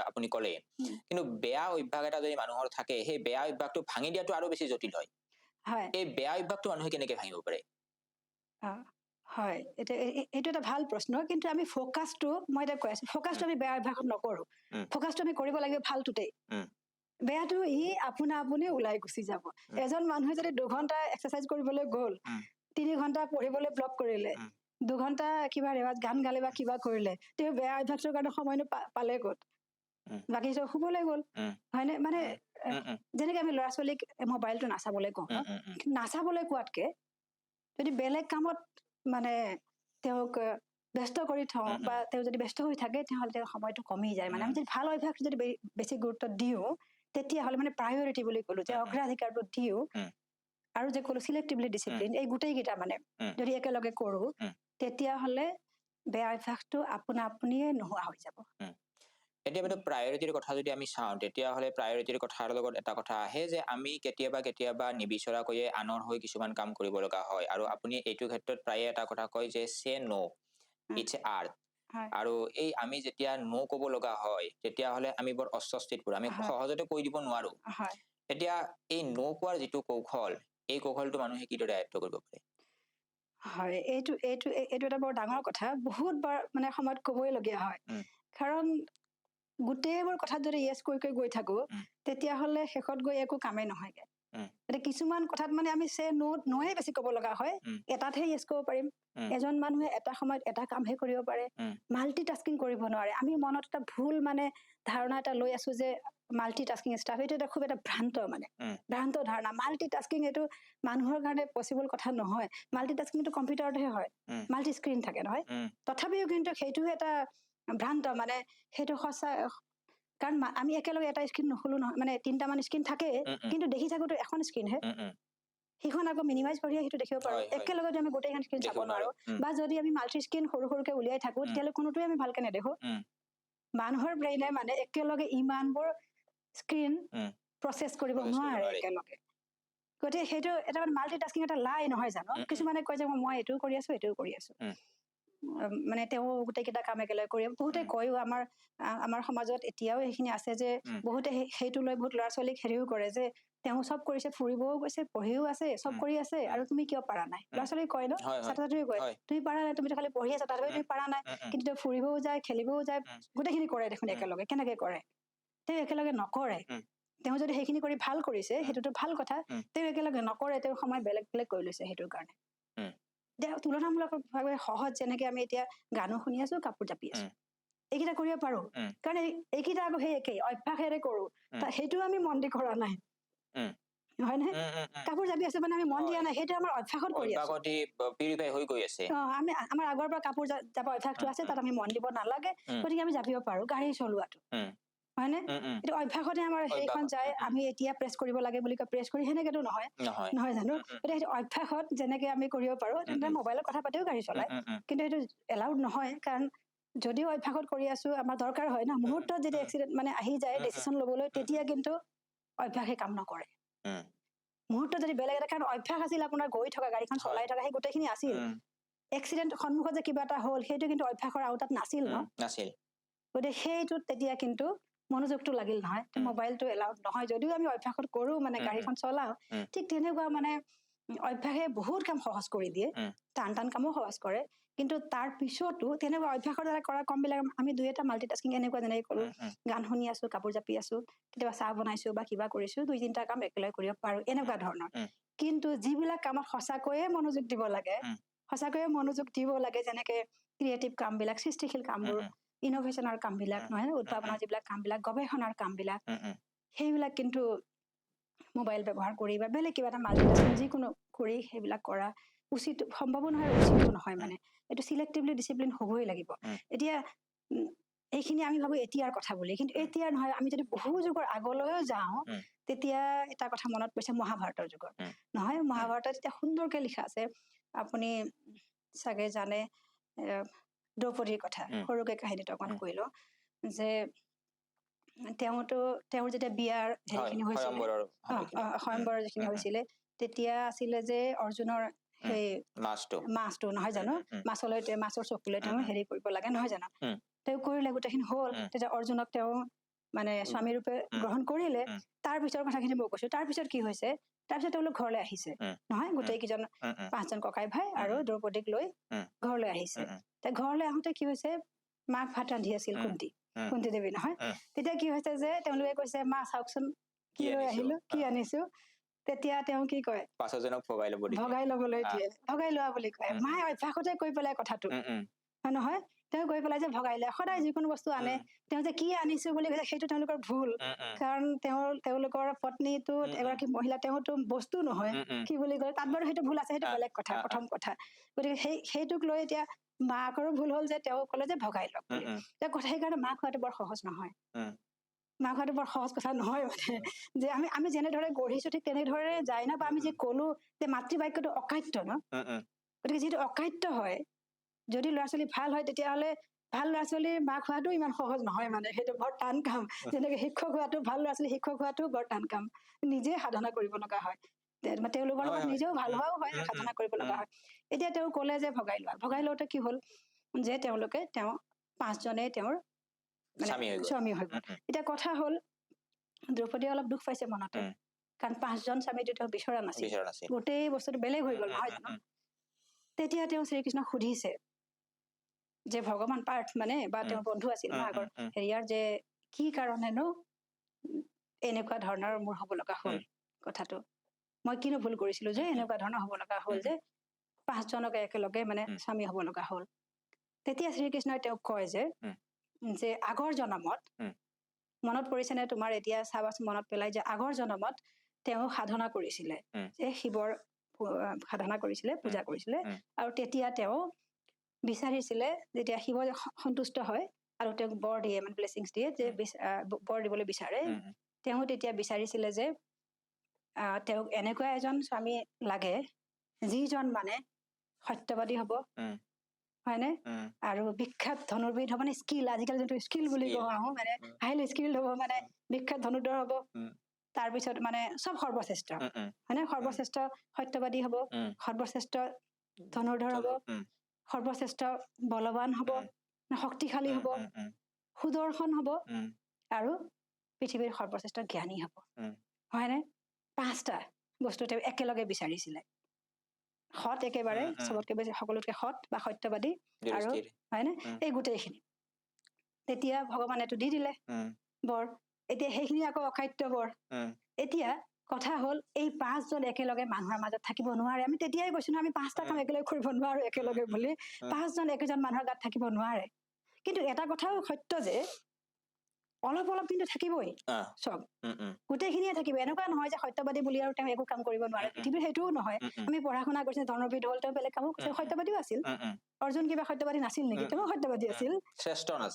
আপুনি ক'লে কিন্তু বেয়া অভ্যাস এটা যদি মানুহৰ থাকে সেই বেয়া অভ্যাসটো ভাঙি দিয়াটো আৰু বেছি জটিল হয় এই বেয়া অভ্যাসটো মানুহে কেনেকে ভাঙিব পাৰে হয় এইটো এটা ভাল প্ৰশ্ন কিন্তু আমি ফ'কাছটো মই এতিয়া কৈ আছো ফ'কাছটো আমি বেয়া অভ্যাসত নকৰো ফ'কাছটো আমি কৰিব লাগিব ভালটোতেই বেয়াটো আপুনি ওলাই গুচি যাব এজন মানুহে যদি 2 ঘণ্টা এক্সাৰচাইজ কৰিবলৈ গ'ল 3 ঘণ্টা পঢ়িবলৈ ব্লক কৰিলে 2 ঘণ্টা কিবা ৰেৱাজ গান গালে বা কিবা কৰিলে তেওঁ বেয়া অভ্যাসৰ কাৰণে সময়নো পালে ক'ত বাকী চব শুবলৈ গ'ল হয়নে মানে যেনেকে আমি ল'ৰা ছোৱালীক মোবাইলটো নাচাবলৈ কওঁ নাচাবলৈ কোৱাতকে যদি বেলেগ কামত মানে তেওঁক ব্যস্ত কৰি থওঁ বা তেওঁ যদি ব্যস্ত হৈ থাকে তেতিয়াহ'লে তেওঁৰ সময়টো কমি যায় মানে আমি যদি ভাল অভ্যাস যদি বেছি গুৰুত্ব দিওঁ তেতিয়াহ'লে মানে প্ৰায়ৰিটি বুলি ক'লো যে অগ্ৰাধিকাৰটো দিওঁ আৰু যে ক'লো চিলেক্টিভলি ডিচিপ্লিন এই গোটেইকেইটা মানে যদি একেলগে কৰো তেতিয়াহ'লে বেয়া অভ্যাসটো আপুনিয়ে নোহোৱা হৈ যাব এতিয়া বাইদেউ প্ৰায়ৰিটিৰ কথা যদি আমি চাওঁ তেতিয়াহ'লে প্ৰায়ৰিটিৰ কথাৰ লগত এটা কথা আহে যে আমি কেতিয়াবা নিবিচৰাকৈয়ে আনৰ হৈ কিছুমান কাম কৰিব লগা হয় আৰু আপুনি এইটো ক্ষেত্ৰত প্ৰায়ে এটা কথা কয় যে সে নো ইটছ আৰ্ট আৰু এই আমি যেতিয়া নো ক'ব লগা হয় তেতিয়াহ'লে আমি বৰ অস্বস্তিত পৰো আমি সহজতে কৈ দিব নোৱাৰো এতিয়া এই নো কোৱাৰ যিটো কৌশল এই কৌশলটো মানুহে কিদৰে আয়ত্ব কৰিব পাৰে হয় এইটো এটা বৰ ডাঙৰ কথা বহুত বাৰ মানে সময়ত ক'বইলগীয়া হয় কাৰণ গোটেইবোৰ কথাত যদি ইয়েছ কৈ গৈ থাকো তেতিয়াহ'লে শেষত গৈ একো কামেই নহয়গে এতিয়া কিছুমান কথাত মানে আমি নোৱে বেছি ক'ব লগা হয় এটাতহে ইয়েছ ক'ব পাৰিম এজন মানুহে এটা সময়ত এটা কামহে কৰিব পাৰে মাল্টিটাস্কিং কৰিব নোৱাৰে আমি মনত এটা ভুল মানে ধাৰণা এটা লৈ আছো যে মাল্টিটাস্কিং ষ্টাফ এইটো এটা খুব এটা ভ্ৰান্ত ধাৰণা মাল্টিটাস্কিং এইটো মানুহৰ কাৰণে পচিবল কথা নহয় মাল্টিটাস্কিংটো কম্পিউটাৰতহে হয় মাল্টি স্ক্ৰীন থাকে নহয় তথাপিও কিন্তু সেইটো এটা ভ্ৰান্ত মানে সেইটো সঁচা কাৰণ আমি একেলগে এটা স্ক্ৰীন নুখুলো নহয় মানে 3টামান স্ক্ৰীন থাকে কিন্তু দেখি থাকোতো এখন স্ক্ৰীনহে সেইখন আকৌ মিনিমাইজ কৰি সেইটো দেখিব পাৰো একেলগতে আমি গোটেইখন স্ক্ৰীন চাব নোৱাৰো বা যদি আমি মাল্টি স্ক্ৰীন সৰুকে উলিয়াই থাকো তেতিয়াহ'লে কোনোটোৱে আমি ভালকে নেদেখো মানুহৰ ব্ৰেইনে মানে একেলগে ইমানবোৰ স্ক্ৰীন প্ৰচেছ কৰিব নোৱাৰে একেলগে গতিকে সেইটো এটা মাল্টিটাস্কিং এটা লাই নহয় জানো কিছুমানে কয় যে মই এইটোও কৰি আছো মানে তেওঁ গোটেইকেইটা কাম একেলগে কৰি বহুতে কয়ও আমাৰ সমাজত এতিয়াও সেইখিনি আছে যে বহুতে সেইটো লৈ বহুত ল'ৰা ছোৱালীক হেৰিও কৰে যে তেওঁ চব কৰিছে ফুৰিবও গৈছে পঢ়িও আছে চব কৰি আছে আৰু তুমি কিয় পাৰা নাই ল'ৰা ছোৱালী কয় ন ছাত্ৰ ছাত্ৰীও কয় তুমি পাৰা নাই তুমি খালি পঢ়ি আছা তথাপি তুমি পাৰা নাই কিন্তু তেওঁ ফুৰিবও যায় খেলিবও যায় গোটেইখিনি কৰে দেখোন একেলগে কেনেকে কৰে তেওঁ একেলগে নকৰে তেওঁ যদি সেইখিনি কৰি ভাল কৰিছে সেইটোতো ভাল কথা তেওঁ একেলগে নকৰে তেওঁ সময় বেলেগ কৰি লৈছে সেইটোৰ কাৰণে তুলনামূলকভাৱে সহজ যেনেকে আমি এতিয়া গানো শুনি আছো কাপোৰ জাপি আছো এইকেইটা কৰিব পাৰো কাৰণ এইকেইটা আকৌ সেই একেই অভ্যাসেৰে কৰো সেইটো আমি মন দি কৰা নাই হয় নে কাপোৰ জাপি আছো মানে আমি মন দিয়া নাই সেইটো আমাৰ অভ্যাসত কৰি আছো আমি আমাৰ আগৰ পৰা কাপোৰ জাপা অভ্যাসটো আছে তাত আমি মন দিব নালাগে গতিকে আমি জাপিব পাৰো গাড়ী চলোৱাটো হয় নে এইটো অভ্যাসতে আমাৰ সেইখন যায় আমি এতিয়া প্ৰেছ কৰিব লাগে বুলি কয় প্ৰেছ কৰি সেনেকেতো নহয় জানো গতিকে সেইটো অভ্যাসত যেনেকে আমি কৰিব পাৰো তেনেকে মোবাইলত কথা পাতিও গাড়ী চলায় কিন্তু সেইটো এলাউড নহয় কাৰণ যদিও অভ্যাসত কৰি আছো আমাৰ দৰকাৰ হয় ন মুহূৰ্তত যদি এক্সিডেণ্ট মানে আহি যায় ডিচিশ্যন ল'বলৈ তেতিয়া কিন্তু অভ্যাসে কাম নকৰে মুহূৰ্তত যদি বেলেগ এটা কাৰণ অভ্যাস আছিল আপোনাৰ গৈ থকা গাড়ীখন চলাই থকা সেই গোটেইখিনি আছিল এক্সিডেণ্ট সন্মুখত যে কিবা এটা হ'ল সেইটো কিন্তু অভ্যাসৰ আওতাত নাছিল ন গতিকে সেইটোত তেতিয়া কিন্তু মনোযোগটো লাগিল নহয় মোবাইলটো এলাউড নহয় যদিও আমি অভ্যাসত কৰো মানে গাড়ীখন চলাও ঠিক তেনেকুৱা মানে অভ্যাসে বহুত কাম সহজ কৰি দিয়ে, টান কামো সহজ কৰে, কিন্তু তাৰ পিছতো তেনেকুৱা অভ্যাসৰ দ্বাৰা কৰা কামবিলাক আমি দুই এটা মাল্টিটাস্কিং এনেকুৱা যেনেকৈ কৰো, গান শুনি আছো, কাপোৰ জাপি আছো, কেতিয়াবা চাহ বনাইছো বা কিবা কৰিছো, 2-3টা কাম একেলগে কৰিব পাৰো, এনেকুৱা ধৰণৰ। কিন্তু যিবিলাক কামত সঁচাকৈয়ে মনোযোগ দিব লাগে, যেনেকে ক্ৰিয়েটিভ কামবিলাক, সৃষ্টিশীল কামবোৰ, ইনোভেশ্যনৰ কামবিলাক, নহয় উদ্ভাৱনৰ যিবিলাক কামবিলাক, গৱেষণাৰ কামবিলাক, সেইবিলাক কিন্তু মোবাইল ব্যৱহাৰ কৰি বা বেলেগ কিবা এটা মাল্টিটাস্কিং যিকোনো কৰি সেইবিলাক কৰা উচিত, সম্ভৱো নহয়, উচিতো নহয়। মানে এইটো চিলেক্টিভলি ডিচিপ্লিন হ'বই লাগিব। এতিয়া এইখিনি আমি ভাবো এতিয়াৰ কথা বুলি, কিন্তু এতিয়াৰ নহয়। আমি যদি বহু যুগৰ আগলৈও যাওঁ, তেতিয়া এটা কথা মনত পৰিছে মহাভাৰতৰ যুগৰ, নহয় মহাভাৰতত এতিয়া সুন্দৰকে লিখা আছে, আপুনি চাগে জানে, দ্ৰৌপদীৰ কথা সৰুকে কাহিনীটো অকমান কৈ লওঁ, যে তেওঁৰ যেতিয়া বিয়াৰ হেৰিখিনি হৈছিলে, স্বয়ম্বৰৰ যিখিনি হৈছিলে, তেতিয়া আছিলে যে অৰ্জুনৰ সেই মাছটো নহয় জানো, মাছৰ চকুলে তেওঁ হেৰি কৰিব লাগে, নহয় জানো, তেওঁ কৰিলে, গোটেইখিনি হল, তেতিয়া অৰ্জুনক তেওঁ মানে স্বামী ৰূপে গ্ৰহণ কৰিলে। তাৰ পিছৰ কথাখিনি মই কৈছো, তাৰ পিছত কি হৈছে, তাৰপিছত তেওঁলোক ঘৰলৈ আহিছে, নহয় গোটেই কেইজন 5জন ককাই ভাই আৰু দ্ৰৌপদীক লৈ ঘৰলৈ আহিছে। ঘৰলৈ আহোতে কি হৈছে, মাক ভাত ৰান্ধি আছিল কুন্তি দেৱী, নহয়। তেতিয়া কি হৈছে যে তেওঁলোকে কৈছে, মা চাওকচোন কি লৈ আহিলো, কি আনিছো। তেতিয়া তেওঁ কি কয়, ভগাই লবলৈ দিয়ে, ভগাই লোৱা বুলি কয়। মায়ে অভ্যাসতে কৈ পেলাই কথাটো, হয় নহয়, তেওঁ গৈ পেলাই যে ভগাই লয়। সদায় যিকোনো বস্তু আনে, তেওঁ যে কি আনিছো বুলি কৈছে সেইটো তেওঁলোকৰ ভুল, কাৰণ তেওঁলোকৰ পত্নীটো এগৰাকী মহিলা, তেওঁতো বস্তু নহয়, কি বুলি কয়, তাত বাৰু সেইটো ভুল আছে, সেইটো বেলেগ কথা, প্ৰথম কথা। গতিকে সেইটোক লৈ এতিয়া মাকৰো ভুল হল যে তেওঁ কলে যে ভগাই লওক বুলি। সেইকাৰণে মাক হোৱাটো বৰ সহজ নহয়, মাক হোৱাটো বৰ সহজ কথা নহয়। মানে যে আমি যেনেদৰে গঢ়িছো ঠিক তেনেদৰে যায় না, বা আমি যে কলো যে মাতৃবাক্যটো অকাট্য ন, গতিকে যিটো অকাট্য হয়, যদি ল'ৰা ছোৱালী ভাল হয়, তেতিয়াহ'লে ভাল ল'ৰা ছোৱালীৰ মাক হোৱাটো ইমান সহজ নহয়। মানে সেইটো বৰ টান কাম। যেনেকে শিক্ষক হোৱাটো, ভাল ল'ৰা ছোৱালী শিক্ষক হোৱাটো বৰ টান কাম, নিজে সাধনা কৰিব লগা হয়, তেওঁলোকৰ লগত নিজেও ভাল হোৱাও হয়, সাধনা কৰিব লগা হয়। এতিয়া তেওঁ কলে যে ভগাই লওঁতে কি হল, যে তেওঁ 5জনেই তেওঁৰ মানে স্বামী হৈ গল। এতিয়া কথা হল, দ্ৰৌপদীয়ে অলপ দুখ পাইছে মনতে, কাৰণ 5জন স্বামীটো তেওঁ বিচৰা নাছিল, গোটেই বস্তুটো বেলেগ হৈ গল, নহয় জানো। তেতিয়া তেওঁ শ্ৰীকৃষ্ণক সুধিছে যে ভগৱান পাৰ্থ মানে, বা তেওঁৰ বন্ধু আছিল ন আগৰ হেৰিয়াৰ, যে কি কাৰণেনো এনেকুৱা ধৰণৰ মোৰ হব লগা হল কথাটো, মই কিনো ভুল কৰিছিলো যে এনেকুৱা ধৰণৰ হব লগা হল, যে 5জনকে একেলগে মানে স্বামী হব লগা হল। তেতিয়া শ্ৰীকৃষ্ণই তেওঁক কয় যে আগৰ জনমত, মনত পৰিছেনে তোমাৰ, এতিয়া চাবাচোন মনত পেলাই, যে আগৰ জনমত তেওঁ সাধনা কৰিছিলে, যে শিৱৰ সাধনা কৰিছিলে, পূজা কৰিছিলে, আৰু তেতিয়া তেওঁ বিচাৰিছিলে, যেতিয়া শিৱ সন্তুষ্ট হয় আৰু তেওঁক বৰ দিয়ে, মানে ব্লেছিংছ দিয়ে, যে বৰ দিবলৈ বিচাৰে, তেওঁ তেতিয়া বিচাৰিছিলে যে তেওঁক এনেকুৱা এজন স্বামী লাগে, যিজন মানে সত্যবাদী হব, হয়নে, আৰু বিখ্যাত ধনুৰ্বিদ হব, মানে স্কিল, আজিকালি যোনটো স্কিল বুলি কওঁ আহো, মানে হাইলি স্কিল হব, মানে বিখ্যাত ধনুৰ্ধৰ হব, তাৰপিছত মানে চব সৰ্বশ্ৰেষ্ঠ, হয়নে, সৰ্বশ্ৰেষ্ঠ সত্যবাদী হব, সৰ্বশ্ৰেষ্ঠ ধনুৰ্ধৰ হব, সৰ্বশ্ৰেষ্ঠ বলৱান হব, শক্তিশালী হব, সুদৰ্শন হব, আৰু পৃথিৱীৰ সৰ্বশ্ৰেষ্ঠ জ্ঞানী হব, হয়নে। 5টা বস্তু তেওঁ একেলগে বিচাৰিছিলে। সৎ, একেবাৰে চবতকে বেছি, সকলোতকে সৎ বা সত্যবাদী, আৰু হয়নে, এই গোটেইখিনি। তেতিয়া ভগৱানেটো দি দিলে বৰ। এতিয়া সেইখিনি আকৌ অকাট্য বৰ। এতিয়া কথা হল, এই 5জন একেলগে মানুহৰ মাজত থাকিব নোৱাৰে। আমি তেতিয়াই কৈছো ন, আমি 5টা কাম একেলগে কৰিব নোৱাৰো একেলগে বুলি। 5জন একোজন মানুহৰ গাত থাকিব নোৱাৰে। কিন্তু এটা কথাও সত্য যে অলপ অলপ কিন্তু থাকিবই চব, গোটেইখিনিয়ে থাকিব। এনেকুৱা নহয় যে সত্যবাদী বুলি আৰু তেওঁ একো কাম কৰিব নোৱাৰে, পৃথিৱীৰ সেইটোও নহয়। আমি পঢ়া শুনা কৰিছো, ধৰ্মবিদ হল, তেওঁ বেলেগ কামো কৰিছে, সত্যবাদীও আছিল। অৰ্জুন কিবা সত্যবাদী নাছিল নেকি? তেওঁ সত্যবাদী আছিল,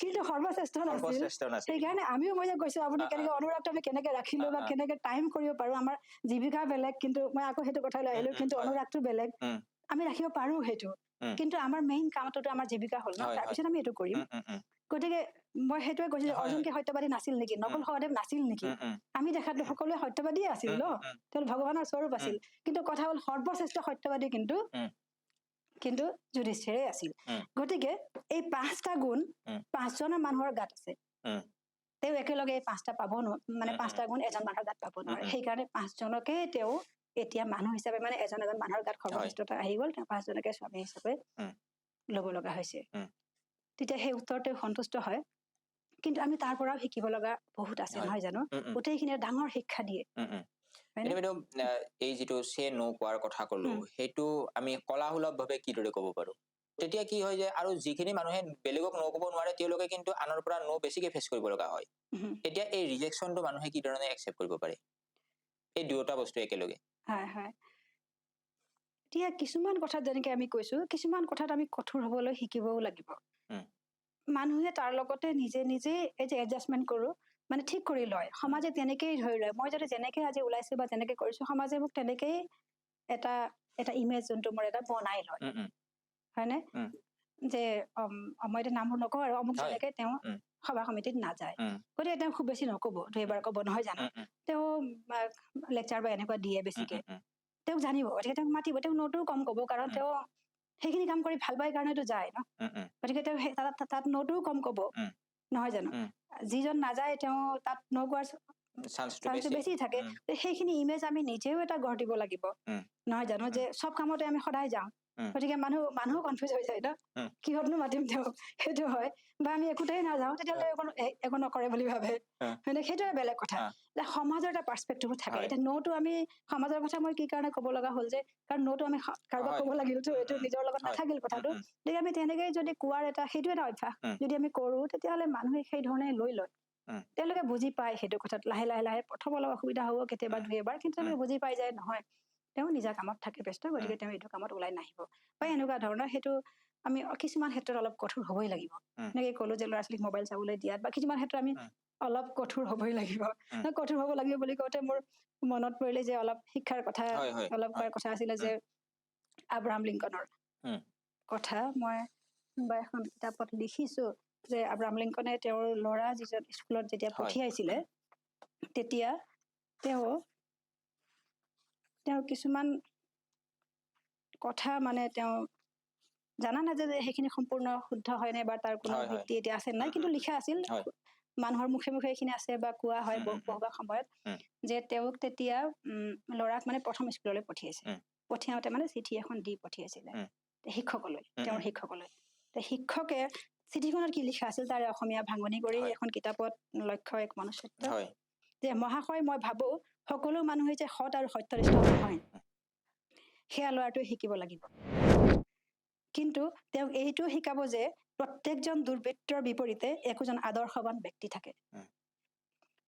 কিন্তু সৰ্বশ্ৰেষ্ঠ নাছিল। সেইকাৰণে আমিও, মই যে কৈছো, আপুনি কেনেকে অনুৰাগটো আমি কেনেকে ৰাখিলো, বা কেনেকে টাইম কৰিব পাৰো, আমাৰ জীৱিকা বেলেগ, কিন্তু মই আকৌ সেইটো কথা লৈ আহিলো, কিন্তু অনুৰাগটো বেলেগ, আমি ৰাখিব পাৰো সেইটো। কিন্তু আমাৰ মেইন কামটোতো আমাৰ জীৱিকা হল ন, তাৰপিছত আমি এইটো কৰিম। গতিকে মই সেইটোৱে কৈছো যে অৰ্জুন কি সত্যবাদী নাছিল নেকি? নকুল সহদেৱ নাছিল নেকি? আমি দেখাতো সকলোৱে সত্যবাদীয়ে আছিল ন, তেওঁ ভগৱানৰ স্বৰূপ আছিল। কিন্তু কথা হল, সৰ্বশ্ৰেষ্ঠ সত্যবাদী কিন্তু যুধিষ্ঠিৰে আছিল। গতিকে এই 5টা গুণ 5জনৰ মানুহৰ গাত আছে। তেওঁ একেলগে 5টা পাব মানে 5টা গুণ এজন মানুহৰ গাত পাব নোৱাৰে। সেইকাৰণে 5জনকে তেওঁ এতিয়া মানুহ হিচাপে মানে এজন এজন মানুহৰ গাত সৰ্বশ্ৰেষ্ঠতা আহি গ'ল, তেওঁ 5জনকে স্বামী হিচাপে ল'ব লগা হৈছে। তেতিয়া সেই উত্তৰতে সন্তুষ্ট হয়। কিন্তু আমি তাৰ পৰাও শিকিব লগা বহুত আছে, নহয় জানো? গোটেইখিনি ডাঙৰ শিক্ষা দিয়ে। এই যিটো সে নো কোৱাৰ কথা কলো, সেইটো আমি কলাসুলভ ভাৱে কিদৰে ক'ব পাৰো? তেতিয়া কি হয় যে আৰু যিখিনি মানুহে বেলেগক নো ক'ব নোৱাৰে তেওঁলোকে কিন্তু আনৰ পৰা নো বেছিকে ফেচ কৰিব লগা হয়। তেতিয়া এই ৰিজেকশ্যনটো মানুহে কি ধৰণে একচেপ্ট কৰিব পাৰে? এই দুয়োটা বস্তু একেলগে। হয় হয়। এতিয়া কিছুমান কথাত যেনেকে আমি কৈছো, কিছুমান কথাত আমি কঠোৰ হবলৈ শিকিবও লাগিব। মানুহে তাৰ লগতে নিজে নিজে এই যে এডজাষ্টমেণ্ট কৰো মানে ঠিক কৰি লয়। সমাজে তেনেকেই ধৰি লয়। মই যদি যেনেকে আজি ওলাইছো বা যেনেকে কৰিছো, সমাজে মোক তেনেকেই এটা এটা ইমেজ যোনটো মোৰ এটা বনাই লয়, হয়নে? যে মই এতিয়া নামবোৰ নকওঁ আৰু অমুক যেনেকে তেওঁ সভা সমিতিত নাযায়, গতিকে তেওঁ খুব বেছি নকব, দুই-এবাৰ কব, নহয় জানো? তেওঁ লেকচাৰ বা এনেকুৱা দিয়ে বেছিকে, তেওঁক জানিব, গতিকে তেওঁক মাতিব, তেওঁ নোটোও কম কব, কাৰণ তেওঁ সেইখিনি কাম কৰি ভাল পাই কাৰণেতো যায় ন। গতিকে তেওঁ তাত নোটোও কম কব, নহয় জানো? যিজন নাযায় তেওঁ তাত নোকোৱাৰ চান্সটো বেছি থাকে। সেইখিনি ইমেজ আমি নিজেও এটা গঢ় দিব লাগিব, নহয় জানো? যে চব কামতে আমি সদায় যাওঁ, গতিকে মানুহ কনফিউজ হৈ যায় ন, কিহতনো মাতিম তেওঁক, সেইটো হয়। বা আমি একোতেই নাযাওঁ, তেতিয়াহ'লে একো নকৰে বুলি ভাবে, মানে সেইটোৱে বেলেগ কথা। সমাজৰ এটা পাৰ্চপেক্টিভ থাকে। এতিয়া নোটো আমি সমাজৰ কথা মই কি কাৰণে ক'ব লগা হ'ল যে, কাৰণ নোটো আমি কাৰোবাক ক'ব লাগিলতো, এইটো নিজৰ লগত নাথাকিল কথাটো। গতিকে আমি তেনেকেই যদি কোৱাৰ সেইটো এটা অভ্যাস যদি আমি কৰো, তেতিয়াহ'লে মানুহে সেই ধৰণে লৈ লয়। তেওঁলোকে বুজি পায় সেইটো কথাত। লাহে লাহে লাহে প্ৰথম অলপ অসুবিধা হ'ব কেতিয়াবা দুই-এবাৰ, কিন্তু তেওঁলোকে বুজি পাই যায় নহয় তেওঁ নিজা কামত থাকে ব্যস্ত, গতিকে তেওঁ এইটো কামত ওলাই নাহিব বা এনেকুৱা ধৰণৰ। সেইটো আমি কিছুমান ক্ষেত্ৰত অলপ কঠোৰ হ'বই লাগিব। এনেকে ক'লো যে ল'ৰা-ছোৱালীক মোবাইল চাবলৈ দিয়াত বা কিছুমান ক্ষেত্ৰত আমি অলপ কঠোৰ হ'বই লাগিব। কঠোৰ হ'ব লাগিব বুলি কওঁতে মোৰ মনত পৰিলে যে অলপ শিক্ষাৰ কথা অলপ কোৱাৰ কথা আছিলে, যে আব্ৰাহাম লিংকনৰ কথা মই এখন কিতাপত লিখিছো, যে আব্ৰাহাম লিংকনে তেওঁৰ ল'ৰা যিজন স্কুলত যেতিয়া পঠিয়াইছিলে, তেতিয়া তেওঁ কিছুমান কথা মানে তেওঁ জানা নাযায় যে সেইখিনি সম্পূৰ্ণ শুদ্ধ হয় নে বা তাৰ কোনো ভিত্তি এতিয়া আছে নাই, কিন্তু লিখা আছিল, মানুহৰ মুখে মুখে এইখিনি আছে বা কোৱা হয় বহুবা সময়ত, যে তেওঁক তেতিয়া ল'ৰাক মানে প্ৰথম স্কুললৈ পঠিয়াইছে। পঠিয়াওঁতে মানে চিঠি এখন দি পঠিয়াইছিলে শিক্ষকলৈ, তেওঁৰ শিক্ষকলৈ। শিক্ষকে চিঠিখনত কি লিখা আছিল তাৰে অসমীয়া ভাঙনি কৰি এখন কিতাপত লক্ষ্য এক মনুষ্যত্ব, যে মহাশয়, মই ভাবো সকলো মানুহে যে সৎ আৰু সত্যনিষ্ঠ নহয়, সেয়া ল'ৰাটোৱে শিকিব লাগিব। কিন্তু তেওঁক এইটো শিকাব যে প্ৰত্যেকজন দুৰ্বৃত্তৰ বিপৰীতে একোজন আদৰ্শৱান ব্যক্তি থাকে,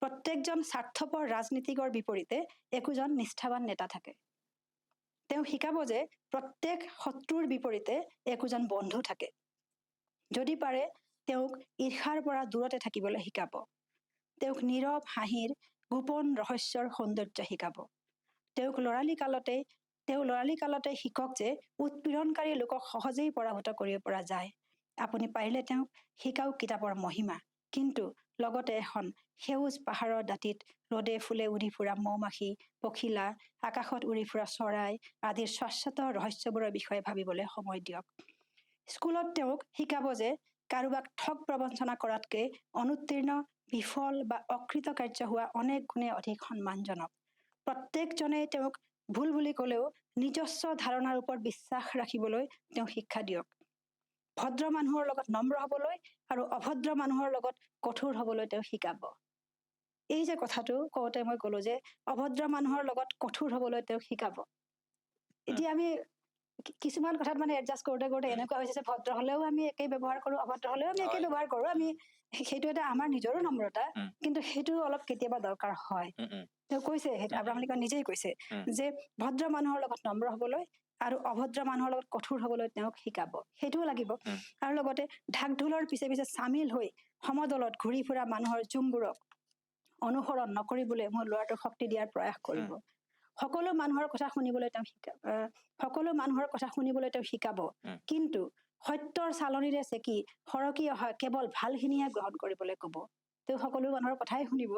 প্ৰত্যেকজন স্বাৰ্থপৰ ৰাজনীতিকৰ বিপৰীতে একোজন নিষ্ঠাৱান নেতা থাকে। তেওঁ শিকাব যে প্ৰত্যেক শত্ৰুৰ বিপৰীতে একোজন বন্ধু থাকে। যদি পাৰে তেওঁক ঈৰ্ষাৰ পৰা দূৰতে থাকিবলৈ শিকাব। তেওঁক নীৰৱ হাঁহিৰ গোপন ৰহস্যৰ সৌন্দৰ্য শিকাব। তেওঁ লৰালি কালতে শিকক যে উৎপীড়নকাৰী লোকক সহজেই পৰাভূত কৰিব পৰা যায়। আপুনি পাৰিলে তেওঁক শিকাওক কিতাপৰ মহিমা, কিন্তু লগতে এখন সেউজ পাহাৰৰ দাঁতিত ৰদে ফুলে উৰি ফুৰা মৌ-মাখি, পখিলা, আকাশত উৰি ফুৰা চৰাই আদিৰ শাশ্বত ৰহস্যবোৰৰ বিষয়ে ভাবিবলৈ সময় দিয়ক। স্কুলত তেওঁক শিকাব যে কাৰোবাক ঠগ প্ৰবঞ্চনা কৰাতকে অনুত্তীৰ্ণ, বিফল বা অকৃতকাৰ্য হোৱা অনেক গুণে অধিক সন্মানজনক। প্ৰত্যেকজনে তেওঁক ভুল বুলি ক'লেও নিজস্ব ধাৰণাৰ ওপৰত বিশ্বাস ৰাখিবলৈ তেওঁক শিক্ষা দিয়ক। ভদ্ৰ মানুহৰ লগত নম্ৰ হবলৈ আৰু অভদ্ৰ মানুহৰ লগত কঠোৰ হবলৈ তেওঁক শিকাব। এই যে কথাটো কওঁতে মই কলো যে অভদ্ৰ মানুহৰ লগত কঠোৰ হবলৈ তেওঁক শিকাব। এতিয়া আমি কিছুমান কথাত মানে এডজাষ্ট কৰোঁতে কৰোঁতে এনেকুৱা হৈছে যে ভদ্ৰ হলেও আমি একেই ব্যৱহাৰ কৰো, অভদ্ৰ হলেও আমি একেই ব্যৱহাৰ কৰো। আমি সেইটো এটা আমাৰ নিজৰো নম্ৰতা, কিন্তু সেইটো অলপ কেতিয়াবা দৰকাৰ হয়। তেওঁ কৈছে, সেইটো আব্ৰাহাম লিংকন নিজেই কৈছে, যে ভদ্ৰ মানুহৰ লগত নম্ৰ হবলৈ আৰু অভদ্ৰ মানুহৰ লগত কঠোৰ হবলৈ তেওঁক শিকাব। সেইটোও লাগিব। আৰু লগতে ঢাক ঢোলৰ পিছে পিছে চামিল হৈ সমদলত ঘূৰি ফুৰা মানুহৰ জুমবোৰক অনুসৰণ নকৰিবলৈ মোৰ ল'ৰাটোক শক্তি দিয়াৰ প্ৰয়াস কৰিব। সকলো মানুহৰ কথা শুনিবলৈ তেওঁ শিকাব, কিন্তু সত্যৰ চালনিৰে চেকি সৰকি অহা কেৱল ভালখিনিহে গ্ৰহণ কৰিবলৈ কব। তেওঁ সকলো মানুহৰ কথাই শুনিব,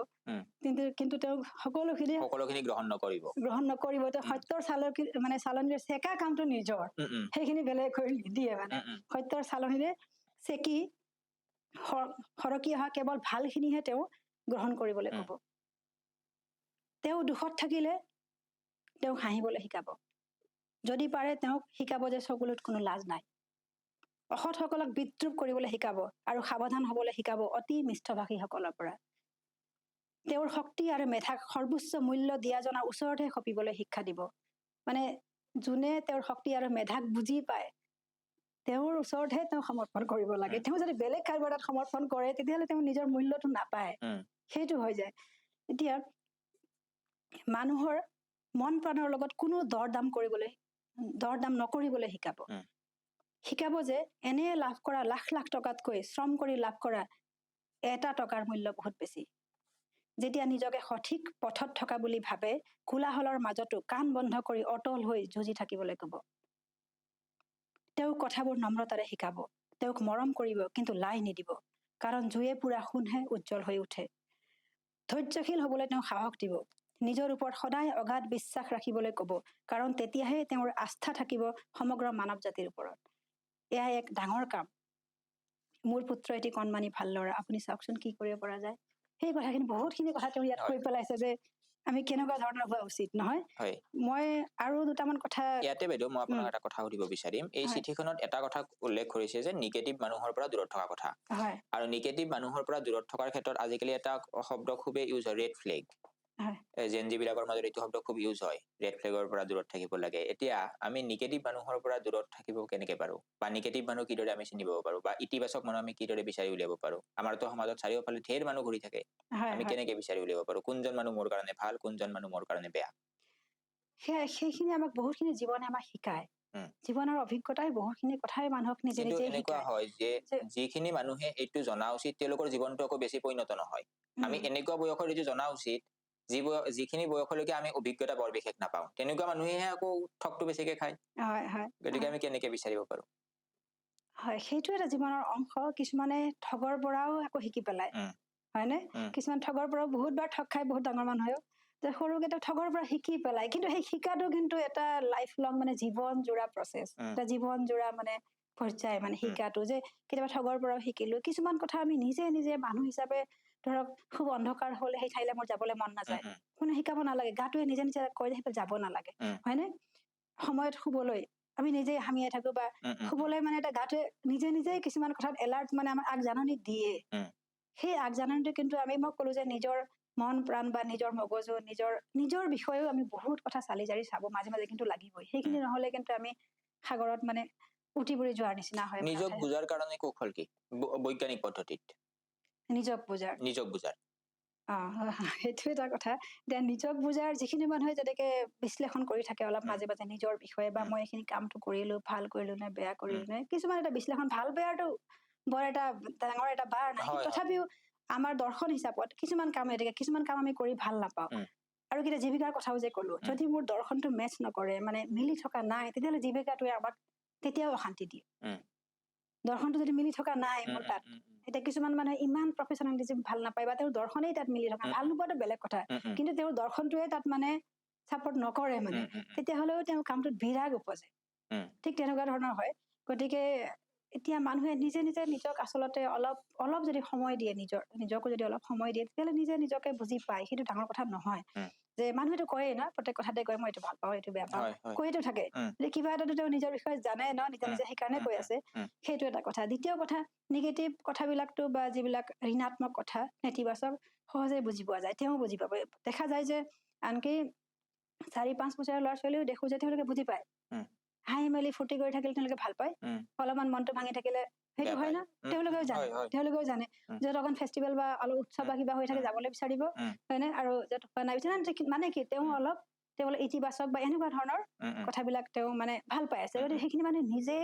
কিন্তু তেওঁ সকলোখিনি গ্ৰহণ নকৰিব। তেওঁ সত্যৰ চালনিৰে চেকা কামটো নিজৰ, সেইখিনি বেলেগ কৰি নিদিয়ে। মানে সত্যৰ চালনিৰে চেকি সৰকি অহা কেৱল ভালখিনিহে তেওঁ গ্ৰহণ কৰিবলৈ কব। তেওঁ দুখত থাকিলে তেওঁক হাঁহিবলৈ শিকাব। যদি পাৰে তেওঁক শিকাব যে চকুলোত কোনো লাজ নাই। অসৎসকলক বিদ্ৰূপ কৰিবলৈ শিকাব আৰু সাৱধান হবলৈ শিকাব অতি মিষ্টভাষীসকলৰ পৰা। তেওঁৰ শক্তি আৰু মেধাক সৰ্বোচ্চ মূল্য দিয়া জনাৰ ওচৰতহে খপিবলৈ শিক্ষা দিব। মানে যোনে তেওঁৰ শক্তি আৰু মেধাক বুজি পায় তেওঁৰ ওচৰতহে তেওঁ সমৰ্পণ কৰিব লাগে। তেওঁ যদি বেলেগ কাৰোবাৰ তাত সমৰ্পণ কৰে তেতিয়াহ'লে তেওঁ নিজৰ মূল্যটো নাপায়। সেইটো হৈ যায়। এতিয়া মানুহৰ মন প্ৰাণৰ লগত কোনো দৰদাম নকৰিবলৈ শিকাব। শিকাব যে এনে লাভ কৰা লাখ লাখ টকাতকৈ শ্ৰম কৰি লাভ কৰা এটা টকাৰ মূল্য বহুত বেছি। যেতিয়া নিজকে সঠিক পথত থকা বুলি ভাবে কোলাহলৰ মাজতো কাণ বন্ধ কৰি অটল হৈ যুঁজি থাকিবলৈ ক'ব। তেওঁক কথাবোৰ নম্ৰতাৰে শিকাব। তেওঁক মৰম কৰিব কিন্তু লাই নিদিব, কাৰণ জুয়ে পুৰা সোণহে উজ্জ্বল হৈ উঠে। ধৈৰ্যশীল হবলৈ তেওঁক সাহস দিব। নিজৰ ওপৰত সদায় অগাধ বিশ্বাস ৰাখিবলৈ ক'ব, কাৰণ তেতিয়াহে তেওঁৰ আস্থা থাকিব সমগ্ৰ মানৱ জাতিৰ ওপৰত। এয়া এক ডাঙৰ কাম। মোৰ পুত্ৰ এটি কণমানি ভাল ল'ৰা, আপুনি চাওকচোন কি কৰিব পৰা যায়। সেই কথাখিনি বহুতখিনি কথা তেওঁ ইয়াত কৈ পেলাইছে যে আমি কেনেকুৱা ধৰণৰ হোৱা উচিত, নহয়? মই আৰু দুটামান কথা ইয়াতে বাইদেউ মই আপোনাক এটা কথা সুধিব বিচাৰিম। এই চিঠিখনত এটা কথা উল্লেখ কৰিছে যে নিগেটিভ মানুহৰ পৰা দূৰত থকা কথা। আৰু নিগেটিভ মানুহৰ পৰা দূৰত থকাৰ ক্ষেত্ৰত আজিকালি এটা শব্দ খুবেই ইউজ হয়, ৰেড ফ্লেগ। জেনজি বিলাকৰ মাজত এইটো শব্দ খুব ইউজ হয়, ৰেড ফ্লেগৰ পৰা দূৰত থাকিব লাগে। এতিয়া আমি নিগেটিভ মানুহৰ পৰা দূৰত থাকিব কেনেকে পাৰো, বা নিগেটিভ মানুহ কিদৰে আমি চিনিব পাৰো, বা ইতিবাচক মানুহ আমি কিদৰে বিচাৰি উলিয়াব পাৰো? আমাৰতো সমাজত চাৰিওফালে ঢেৰ মানুহ ঘূৰি থাকে, আমি কেনেকে বিচাৰি উলিয়াব পাৰো কোনজন মানুহ মোৰ কাৰণে ভাল, কোনজন মানুহ মোৰ কাৰণে বেয়া? সেইখিনি আমাক বহুতখিনি জীৱনে আমাক শিকায়। জীৱনৰ অভিজ্ঞতাই বহুতখিনি কথাই মানুহক নিজে নিজে এনেকুৱা হয় যে যিখিনি মানুহে এইটো জনা উচিত তেওঁলোকৰ জীৱনটো আকৌ বেছি পৰিণত নহয়। আমি এনেকুৱা বয়সৰ এইটো জনা উচিত যিখিনি বয়সলৈকে আমি অভিজ্ঞতা বৰ বিশেষ নাপাওঁ, তেনেকুৱা মানুহেহে আকৌ ঠগটো বেছিকে খায়। গতিকে আমি কেনেকে বিচাৰিব পাৰো? হয়, সেইটো এটা জীৱনৰ অংশ। কিছুমানে ঠগৰ পৰাও আকৌ শিকি পেলায়, হয়নে? কিছুমান ঠগৰ পৰাও বহুতবাৰ ঠগ খাই বহুত ডাঙৰ মানুহেও সৰুকে ঠগৰ পৰা শিকি পেলাই। কিন্তু সেই শিকাটো কিন্তু এটা লাইফ লং, মানে জীৱন জোৰা প্ৰচেছ, এটা জীৱন জোৰা মানে পৰ্যায়। মানে শিকাটো যে কেতিয়াবা ঠগৰ পৰাও শিকিলো কিছুমান কথা আমি নিজে নিজে মানুহ হিচাপে, ধৰক খুব অন্ধকাৰ হলে সেই ঠাইলৈ মোৰ যাবলৈ মন নাযায়, কোনো শিকাব নালাগে, গাটোৱে নিজে নিজে কয় যে সেইফালে যাব নালাগে, হয়নে? সময়ত শুবলৈ আমি নিজে হামিয়াই থাকো, বা শুবলৈ মানে এটা গাটোৱে নিজে নিজেই কিছুমান কথাত এলাৰ্ট, মানে আমাৰ আগজাননী দিয়ে। সেই আগজাননীটো কিন্তু মই কলো যে নিজৰ মন প্ৰাণ বা নিজৰ মগজু, নিজৰ বিষয়েও আমি বহুত কথা চালি জাৰি চাব মাজে মাজে কিন্তু লাগিবই। সেইখিনি নহলে কিন্তু আমি সাগৰত মানে উটি পৰি যোৱাৰ নিচিনা হয়। নিজক বুজাৰ কাৰণে কৌশল কি বৈজ্ঞানিক পদ্ধতিত? নিজক বুজাৰ সেইটো এটা কথা। এতিয়া নিজক বুজাৰ যিখিনি মানুহে যেনেকে বিশ্লেষণ কৰি থাকে অলপ মাজে মাজে নিজৰ বিষয়ে, বা মই এইখিনি কামটো কৰিলো, ভাল কৰিলো নে বেয়া কৰিলো নে, কিছুমান এটা বিশ্লেষণ, ভাল বেয়াটো বৰ এটা ডাঙৰ এটা বাৰ নাই, তথাপিও আমাৰ দৰ্শন হিচাপত কিছুমান কাম কিছুমান কাম আমি কৰি ভাল নাপাওঁ। আৰু কেতিয়া জীৱিকাৰ কথাও যে কলো, যদি মোৰ দৰ্শনটো মেচ নকৰে, মানে মিলি থকা নাই, তেতিয়াহ'লে জীৱিকাটোৱে আমাক তেতিয়াও অশান্তি দিয়ে। দৰ্শনটো যদি মিলি থকা নাই মোৰ তাত, এতিয়া কিছুমান মানুহে ইমান প্ৰফেচনেলিজিম ভাল নাপায়, বা তেওঁৰ দৰ্শনেই তাত মিলি থকা, ভাল নোপোৱাটো বেলেগ কথা, কিন্তু তেওঁৰ দৰ্শনটোৱে তাত মানে চাপৰ্ট নকৰে, মানে তেতিয়াহলেও তেওঁ কামটোত বিৰাগ উপজে। ঠিক তেনেকুৱা ধৰণৰ হয়। গতিকে এতিয়া মানুহে নিজে নিজে নিজক আচলতে অলপ যদি সময় দিয়ে, নিজকো যদি অলপ সময় দিয়ে, তেতিয়াহ'লে নিজে নিজকে বুজি পায়। সেইটো ডাঙৰ কথা নহয়। যে মানুহেতো কয়েই না, প্ৰত্যেক কথাতে কয় মই এইটো ভাল পাওঁ, এইটো বেয়া পাওঁ, কৈতো থাকে। কিবা এটাতো তেওঁ নিজৰ বিষয়ে জানে ন, নিজে নিজে সেইকাৰণে কৈ আছে। সেইটো এটা কথা। দ্বিতীয় কথা, নিগেটিভ কথাবিলাকতো বা যিবিলাক ঋণাত্মক কথা, নেতিবাচক, সহজে বুজি পোৱা যায়, তেওঁ বুজি পাব। দেখা যায় যে আনকি 4-5 বছৰীয়া ল'ৰা ছোৱালীও দেখো যে তেওঁলোকে বুজি পায়। হাঁহি মেলি ফূৰ্তি কৰি থাকিলে তেওঁলোকে ভাল পায়, অলপমান মনটো ভাঙি থাকিলে সেইটো হয় না, তেওঁলোকেও জানে যত অকণ ফেষ্টিভেল বা অলপ উৎসৱ বা কিবা হৈ থাকে যাবলৈ বিচাৰিব, হয়নে? আৰু যত নাই মানে কি তেওঁ অলপ ইতিবাচক বা এনেকুৱা ধৰণৰ কথাবিলাক তেওঁ মানে ভাল পাই আছে। গতিকে সেইখিনি মানে নিজে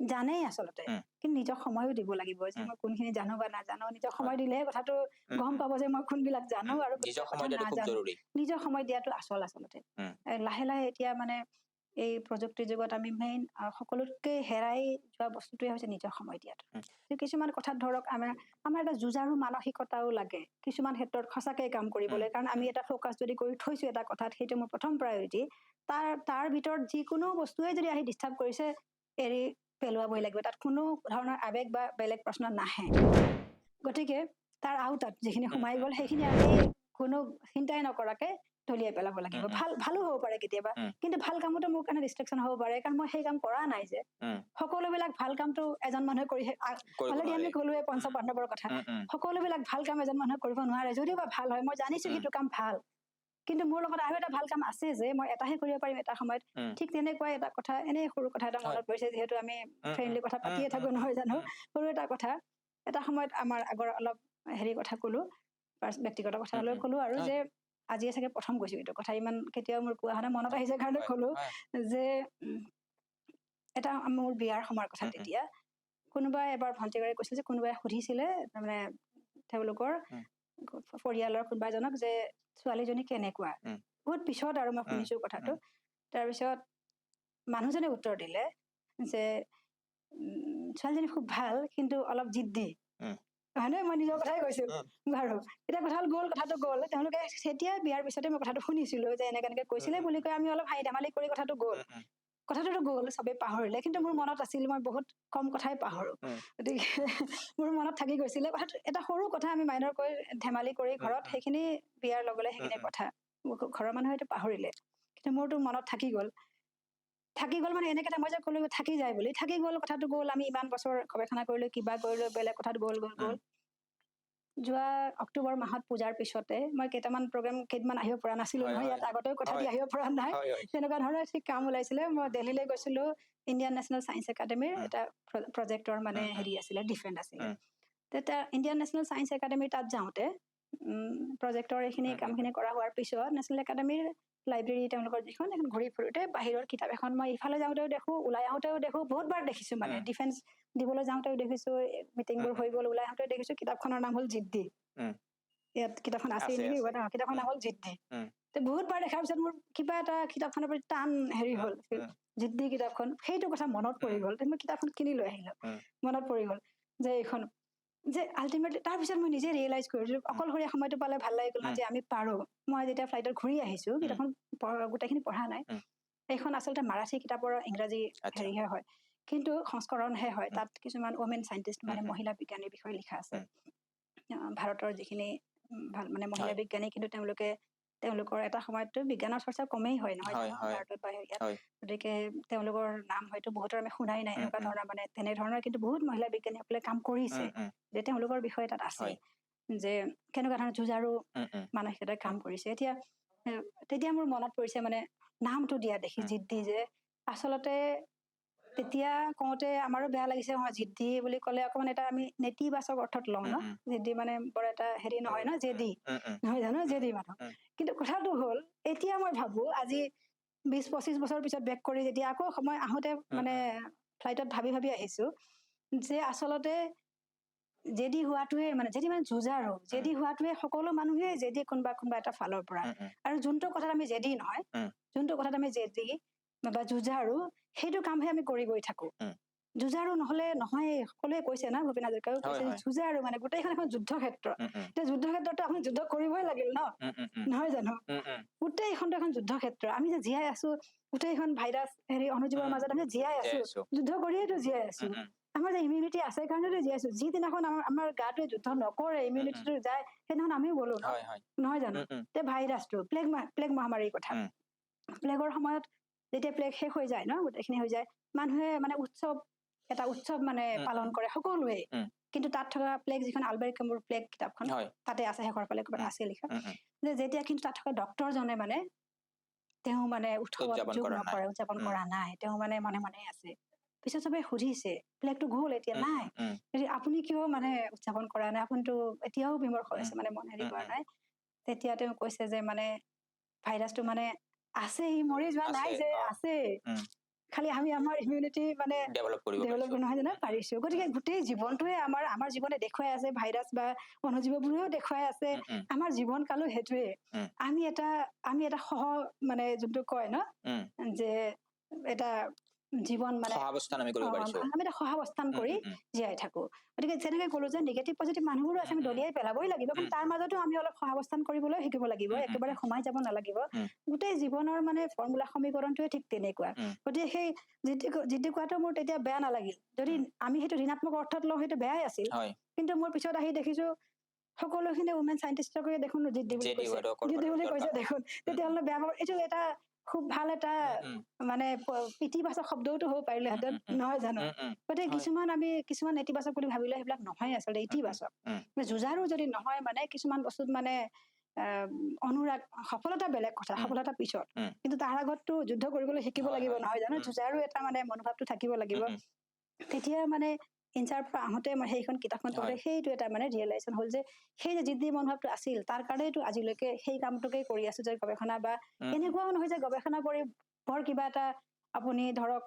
জানেই আচলতে, কিন্তু নিজক সময়ো দিব লাগিব, যে মই কোনখিনি জানো বা নাজানো। নিজক সময় দিলেহে কথাটো গম পাব যে মই কোনবিলাক জানো আৰু নাজানো। নিজৰ সময় দিয়াটো আচলতে লাহে লাহে এতিয়া মানে এই প্ৰযুক্তিৰ যুগত আমি মেইন সকলোতকৈ হেৰাই যোৱা বস্তুটোৱে হৈছে নিজৰ সময় দিয়াটো। কিছুমান কথাত ধৰক আমাৰ এটা যুঁজাৰু মানসিকতাও লাগে কিছুমান ক্ষেত্ৰত সঁচাকে কাম কৰিবলৈ, কাৰণ আমি এটা ফকাছ যদি কৰি থৈছো এটা কথাত, সেইটো মোৰ প্ৰথম প্ৰায়ৰিটি। তাৰ ভিতৰত যিকোনো বস্তুৱে যদি আহি ডিষ্টাৰ্ব কৰিছে, এৰি পেলোৱাবই লাগিব। তাত কোনো ধৰণৰ আৱেগ বা বেলেগ প্ৰশ্ন নাহে। গতিকে তাৰ আওতাত যিখিনি সোমাই গ'ল সেইখিনি আমি কোনো চিন্তাই নকৰাকে দলিয়াই পেলাব লাগিব ভালো হ'ব পাৰে কেতিয়াবা উম। কিন্তু ভাল কামতো মোৰ কাৰণে ডিষ্ট্ৰেকশ্যন হ'ব পাৰে কাৰণ মই সেই কাম কৰা নাই যে সকলোবিলাক ভাল কামটো এজন মানুহে কৰি অলৰেডি আমি ক'লোৱে পঞ্চপাণ্ডৱৰ কথা সকলোবিলাক ভাল কাম এজন মানুহে কৰিব নোৱাৰে যদিও বা ভাল হয় মই জানিছো সেইটো কাম ভাল কিন্তু মোৰ লগত আৰু এটা ভাল কাম আছে যে মই এটাহে কৰিব পাৰিম এটা সময়ত ঠিক তেনেকুৱাই এটা কথা এনেই সৰু কথা এটা মনত পৰিছে যিহেতু আমি ফ্ৰেণ্ডলি কথা পাতিয়ে থাকো নহয় জানো সৰু এটা কথা এটা সময়ত আমাৰ আগৰ অলপ হেৰি কথা ক'লো ব্যক্তিগত কথা লৈ ক'লো আৰু যে আজিয়ে চাগে প্ৰথম কৈছো এইটো কথা ইমান কেতিয়াও মোৰ কোৱা হোৱা নাই মনত আহিছে কাৰণে ক'লো যে এটা মোৰ বিয়াৰ সময়ৰ কথা তেতিয়া কোনোবাই এবাৰ ভণ্টিগৰাকীয়ে কৈছিল যে কোনোবাই সুধিছিলে তাৰমানে তেওঁলোকৰ পৰিয়ালৰ কোনোবা এজনক যে ছোৱালীজনী কেনেকুৱা বহুত পিছত আৰু মই শুনিছো কথাটো তাৰপিছত মানুহজনে উত্তৰ দিলে যে ছোৱালীজনী খুব ভাল কিন্তু অলপ জিদ্দি হয়নে মই নিজৰ কথাই কৈছো বাৰু এতিয়া কথা গ'ল কথাটো গ'ল তেওঁলোকে তেতিয়া বিয়াৰ পিছতে মই কথাটো শুনিছিলো যে এনেকে কৈছিলে বুলি কৈ আমি অলপ হাঁহি ধেমালি কৰি কথাটো গ'ল কথাটোতো গ'ল চবেই পাহৰিলে কিন্তু মোৰ মনত আছিল মই বহুত কম কথাই পাহৰো গতিকে মোৰ মনত থাকি গৈছিলে কথাটো এটা সৰু কথা আমি মাইনৰ কৈ ধেমালি কৰি ঘৰত সেইখিনি বিয়াৰ লগে সেইখিনি কথা ঘৰৰ মানুহে হয়তো পাহৰিলে কিন্তু মোৰতো মনত থাকি গ'ল মানে এনেকে মই যে ক'লো থাকি যায় বুলি থাকি গ'ল কথাটো গ'ল আমি ইমান বছৰ গৱেষণা কৰিলো কিবা কৰিলো বেলেগ কথাটো গ'ল যোৱা অক্টোবৰ মাহত পূজাৰ পিছতে মই কেইটামান আহিব পৰা নাছিলো নহয় ইয়াত আগতেও কথা দি আহিব পৰা নাই তেনেকুৱা ধৰণৰ ঠিক কাম ওলাইছিলে মই দিল্লীলৈ গৈছিলো ইণ্ডিয়ান নেশ্যনেল ছায়েন্স একাডেমীৰ এটা প্ৰজেক্টৰ মানে হেৰি আছিলে ডিফেণ্ড আছিলে তেতিয়া ইণ্ডিয়ান নেশ্যনেল ছায়েন্স একাডেমীৰ তাত যাওঁতে প্ৰজেক্টৰ এইখিনি কামখিনি কৰা হোৱাৰ পিছত নেশ্যনেল একাডেমীৰ লাইব্ৰেৰী তেওঁলোকৰ যিখন এখন ঘূৰি ফুৰোতে বাহিৰৰ কিতাপ এখন মই ইফালে যাওঁতেও দেখো ওলাই আহোঁতেও দেখো বহুতবাৰ দেখিছো মানে ডিফেন্স দিবলৈ যাওঁতেও দেখিছো মিটিংবোৰ হৈ গ'ল ওলাই আহোঁতেও দেখিছো কিতাপখনৰ নাম হ'ল জিদ্দি ইয়াত কিতাপখন আছে নেকি কিতাপখনৰ নাম হ'ল জিদ্দি বহুতবাৰ দেখাৰ পিছত মোৰ কিবা এটা কিতাপখনৰ প্ৰতি টান হেৰি হ'ল জিদ্দি কিতাপখন সেইটো কথা মনত পৰি গ'ল মই কিতাপখন কিনি লৈ আহিলো মনত পৰি গ'ল যে এইখন যে আল্টিমেটলি তাৰপিছত মই নিজে ৰিয়েলাইজ কৰিছো অকলশৰীয়া সময়টো পালে ভাল লাগি গ'ল যে আমি পাৰো মই যেতিয়া ফ্লাইটত ঘূৰি আহিছো কিতাপখন গোটেইখিনি পঢ়া নাই এইখন আচলতে মাৰাঠী কিতাপৰ ইংৰাজী হেৰিহে হয় কিন্তু সংস্কৰণহে হয় তাত কিছুমান ওমেন চাইণ্টিষ্ট মানে মহিলা বিজ্ঞানীৰ বিষয়ে লিখা আছে ভাৰতৰ যিখিনি ভাল মানে মহিলা বিজ্ঞানী কিন্তু তেওঁলোকৰ এটা সময়ততো বিজ্ঞানৰ চৰ্চা কমেই হয় নহয় ভাৰতত বা ইয়াত গতিকে তেওঁলোকৰ নাম হয়তো বহুতৰ আমি শুনাই নাই এনেকুৱা ধৰণৰ মানে তেনেধৰণৰ কিন্তু বহুত মহিলা বিজ্ঞানীসকলে কাম কৰিছে যে তেওঁলোকৰ বিষয়ে তাত আছে যে কেনেকুৱা ধৰণৰ যুঁজাৰু মানসিকতাই কাম কৰিছে তেতিয়া মোৰ মনত পৰিছে মানে নামটো দিয়া দেখি জিদ্দি যে আচলতে তেতিয়া কওঁতে আমাৰো বেয়া লাগিছে জিদ্দি বুলি ক'লে অকমান এটা আমি নেতিবাচক অৰ্থত লওঁ ন জিদ্দি মানে বৰ এটা হেৰি নহয় ন জেদি নহয় জানো জেদি মানুহ কিন্তু কথাটো হ'ল এতিয়া মই ভাবো আজি 20-25 বছৰ পিছত বেক কৰি যেতিয়া আকৌ সময় আহোঁতে মানে ফ্লাইটত ভাবি আহিছো যে আচলতে জেদি হোৱাটোৱে মানে যুঁজাৰু জেদি হোৱাটোৱে সকলো মানুহে জেদি কোনোবা এটা ফালৰ পৰা আৰু যোনটো কথাত আমি জেদি নহয় যোনটো কথাত আমি জেদি বা যুঁজাৰু সেইটো কামহে আমি কৰি গৈ থাকো যুঁজাৰু নহলে নহয় সকলোৱে কৈছে না ভূপেন হাজৰিকাও কৈছে যুঁজাৰু মানে গোটেইখন এখন যুদ্ধ ক্ষেত্ৰ এতিয়া যুদ্ধ ক্ষেত্ৰতো আমি যুদ্ধ কৰিবই লাগিল ন নহয় জানো গোটেইখনতো এখন যুদ্ধ ক্ষেত্ৰ আমি যে জীয়াই আছো গোটেইখন ভাইৰাছ হেৰি অনুজীৱৰ মাজত আমি জীয়াই আছো যুদ্ধ কৰিয়েতো জীয়াই আছো আমাৰ যে ইমিউনিটি আছে কাৰণেতো জীয়াই আছো যিদিনাখন আমাৰ গাটোৱে যুদ্ধ নকৰে ইমিউনিটিটো যায় সেইদিনাখন আমিও গলো নহয় জানো এতিয়া ভাইৰাছটো প্লেগ মহামাৰীৰ কথা প্লেগৰ সময়ত যেতিয়া প্লেগ শেষ হৈ যায় ন গোটেইখিনি হৈ যায় মানুহে মানে এটা উৎসৱ মানে পালন কৰে সকলোৱে কিন্তু তাত থকা প্লেগ যিখন আলবাৰ্ট কেমুৰ প্লেগ কিতাপখন তাতে আছে শেষৰ ফালে ক'ৰবাত আছে লিখা যে যেতিয়া কিন্তু তাত থকা ডক্তৰজনে মানে তেওঁ মানে উৎসৱত যোগ নকৰে উদযাপন কৰা নাই তেওঁ মানে মনে আছে পিছত চবে সুধিছে প্লেগটো গ'ল এতিয়া নাই আপুনি কিয় মানে উদযাপন কৰা নাই আপুনিতো এতিয়াও বিমৰ্ষ হৈছে মানে মন হেৰি কৰা নাই তেতিয়া তেওঁ কৈছে যে মানে ভাইৰাছটো মানে আছে ই মৰি যোৱা নাই যে আছে খালি আমি আমাৰ ইমিউনিটি মানে ডেভেলপ নহয় জানো পাৰিছো গতিকে গোটেই জীৱনটোৱে আমাৰ জীৱনে দেখুৱাই আছে ভাইৰাছ বা অনুজীৱবোৰেও দেখুৱাই আছে আমাৰ জীৱন কালো সেইটোৱে আমি এটা মানে যোনটো কয় ন যে এটা জীৱন মানে আমি এটা সহাৱস্থান কৰি জীয়াই থাকো গতিকে যেনেকে ক'লো যে নিগেটিভ পজিটিভ মানুহবোৰো আছে আমি দলিয়াই পেলাবই লাগিব কিন্তু তাৰ মাজতো আমি অলপ সহাৱস্থান কৰিবলৈ শিকিব লাগিব একেবাৰে সোমাই যাব নালাগিব গোটেই জীৱনৰ মানে ফৰ্মুলা সমীকৰণটোৱে ঠিক তেনেকুৱা গতিকে সেই জিদ্দি কোৱাটো মোৰ তেতিয়া বেয়া নালাগিল যদি আমি সেইটো ঋণাত্মক অৰ্থত লওঁ সেইটো বেয়াই আছিল কিন্তু মোৰ পিছত আহি দেখিছো সকলোখিনি উমেন চাইণ্টিষ্টকে দেখোন জিদ দি বুলি জেডি কৈছে, ৱাইডৰ জিদ দি বুলি কৰ্পোৰেটৰ কৈছে কাম। দেখোন, তেতিয়াহ'লে বেয়া পাব। এইটো এটা খুব ভাল এটা মানে ইতিবাচক শব্দওতো হ'ব পাৰিলেহেঁতেন, নহয় জানো? গতিকে কিছুমান নেতিবাচক বুলি ভাবিলে সেইবিলাক নহয় আচলতে ইতিবাচক। যুঁজাৰু যদি নহয় মানে কিছুমান বস্তুত মানে অনুৰাগ, সফলতা বেলেগ কথা, সফলতা পিছত, কিন্তু তাৰ আগততো যুদ্ধ কৰিবলৈ শিকিব লাগিব, নহয় জানো? যুঁজাৰু এটা মানে মনোভাৱটো থাকিব লাগিব। তেতিয়া মানে ইনচাৰ পৰা আহোঁতে মই সেইখন কিতাপখন পঢ়োঁতে সেইটো এটা মানে ৰিয়েলাইজেশ্যন হ'ল যে সেই যে জিদ্দি মনোভাৱটো আছিল, তাৰ কাৰণেতো আজিলৈকে সেই কামটোকে কৰি আছো, যে গৱেষণা বা এনেকুৱাও নহয় যে গৱেষণা কৰি বৰ কিবা এটা আপুনি ধৰক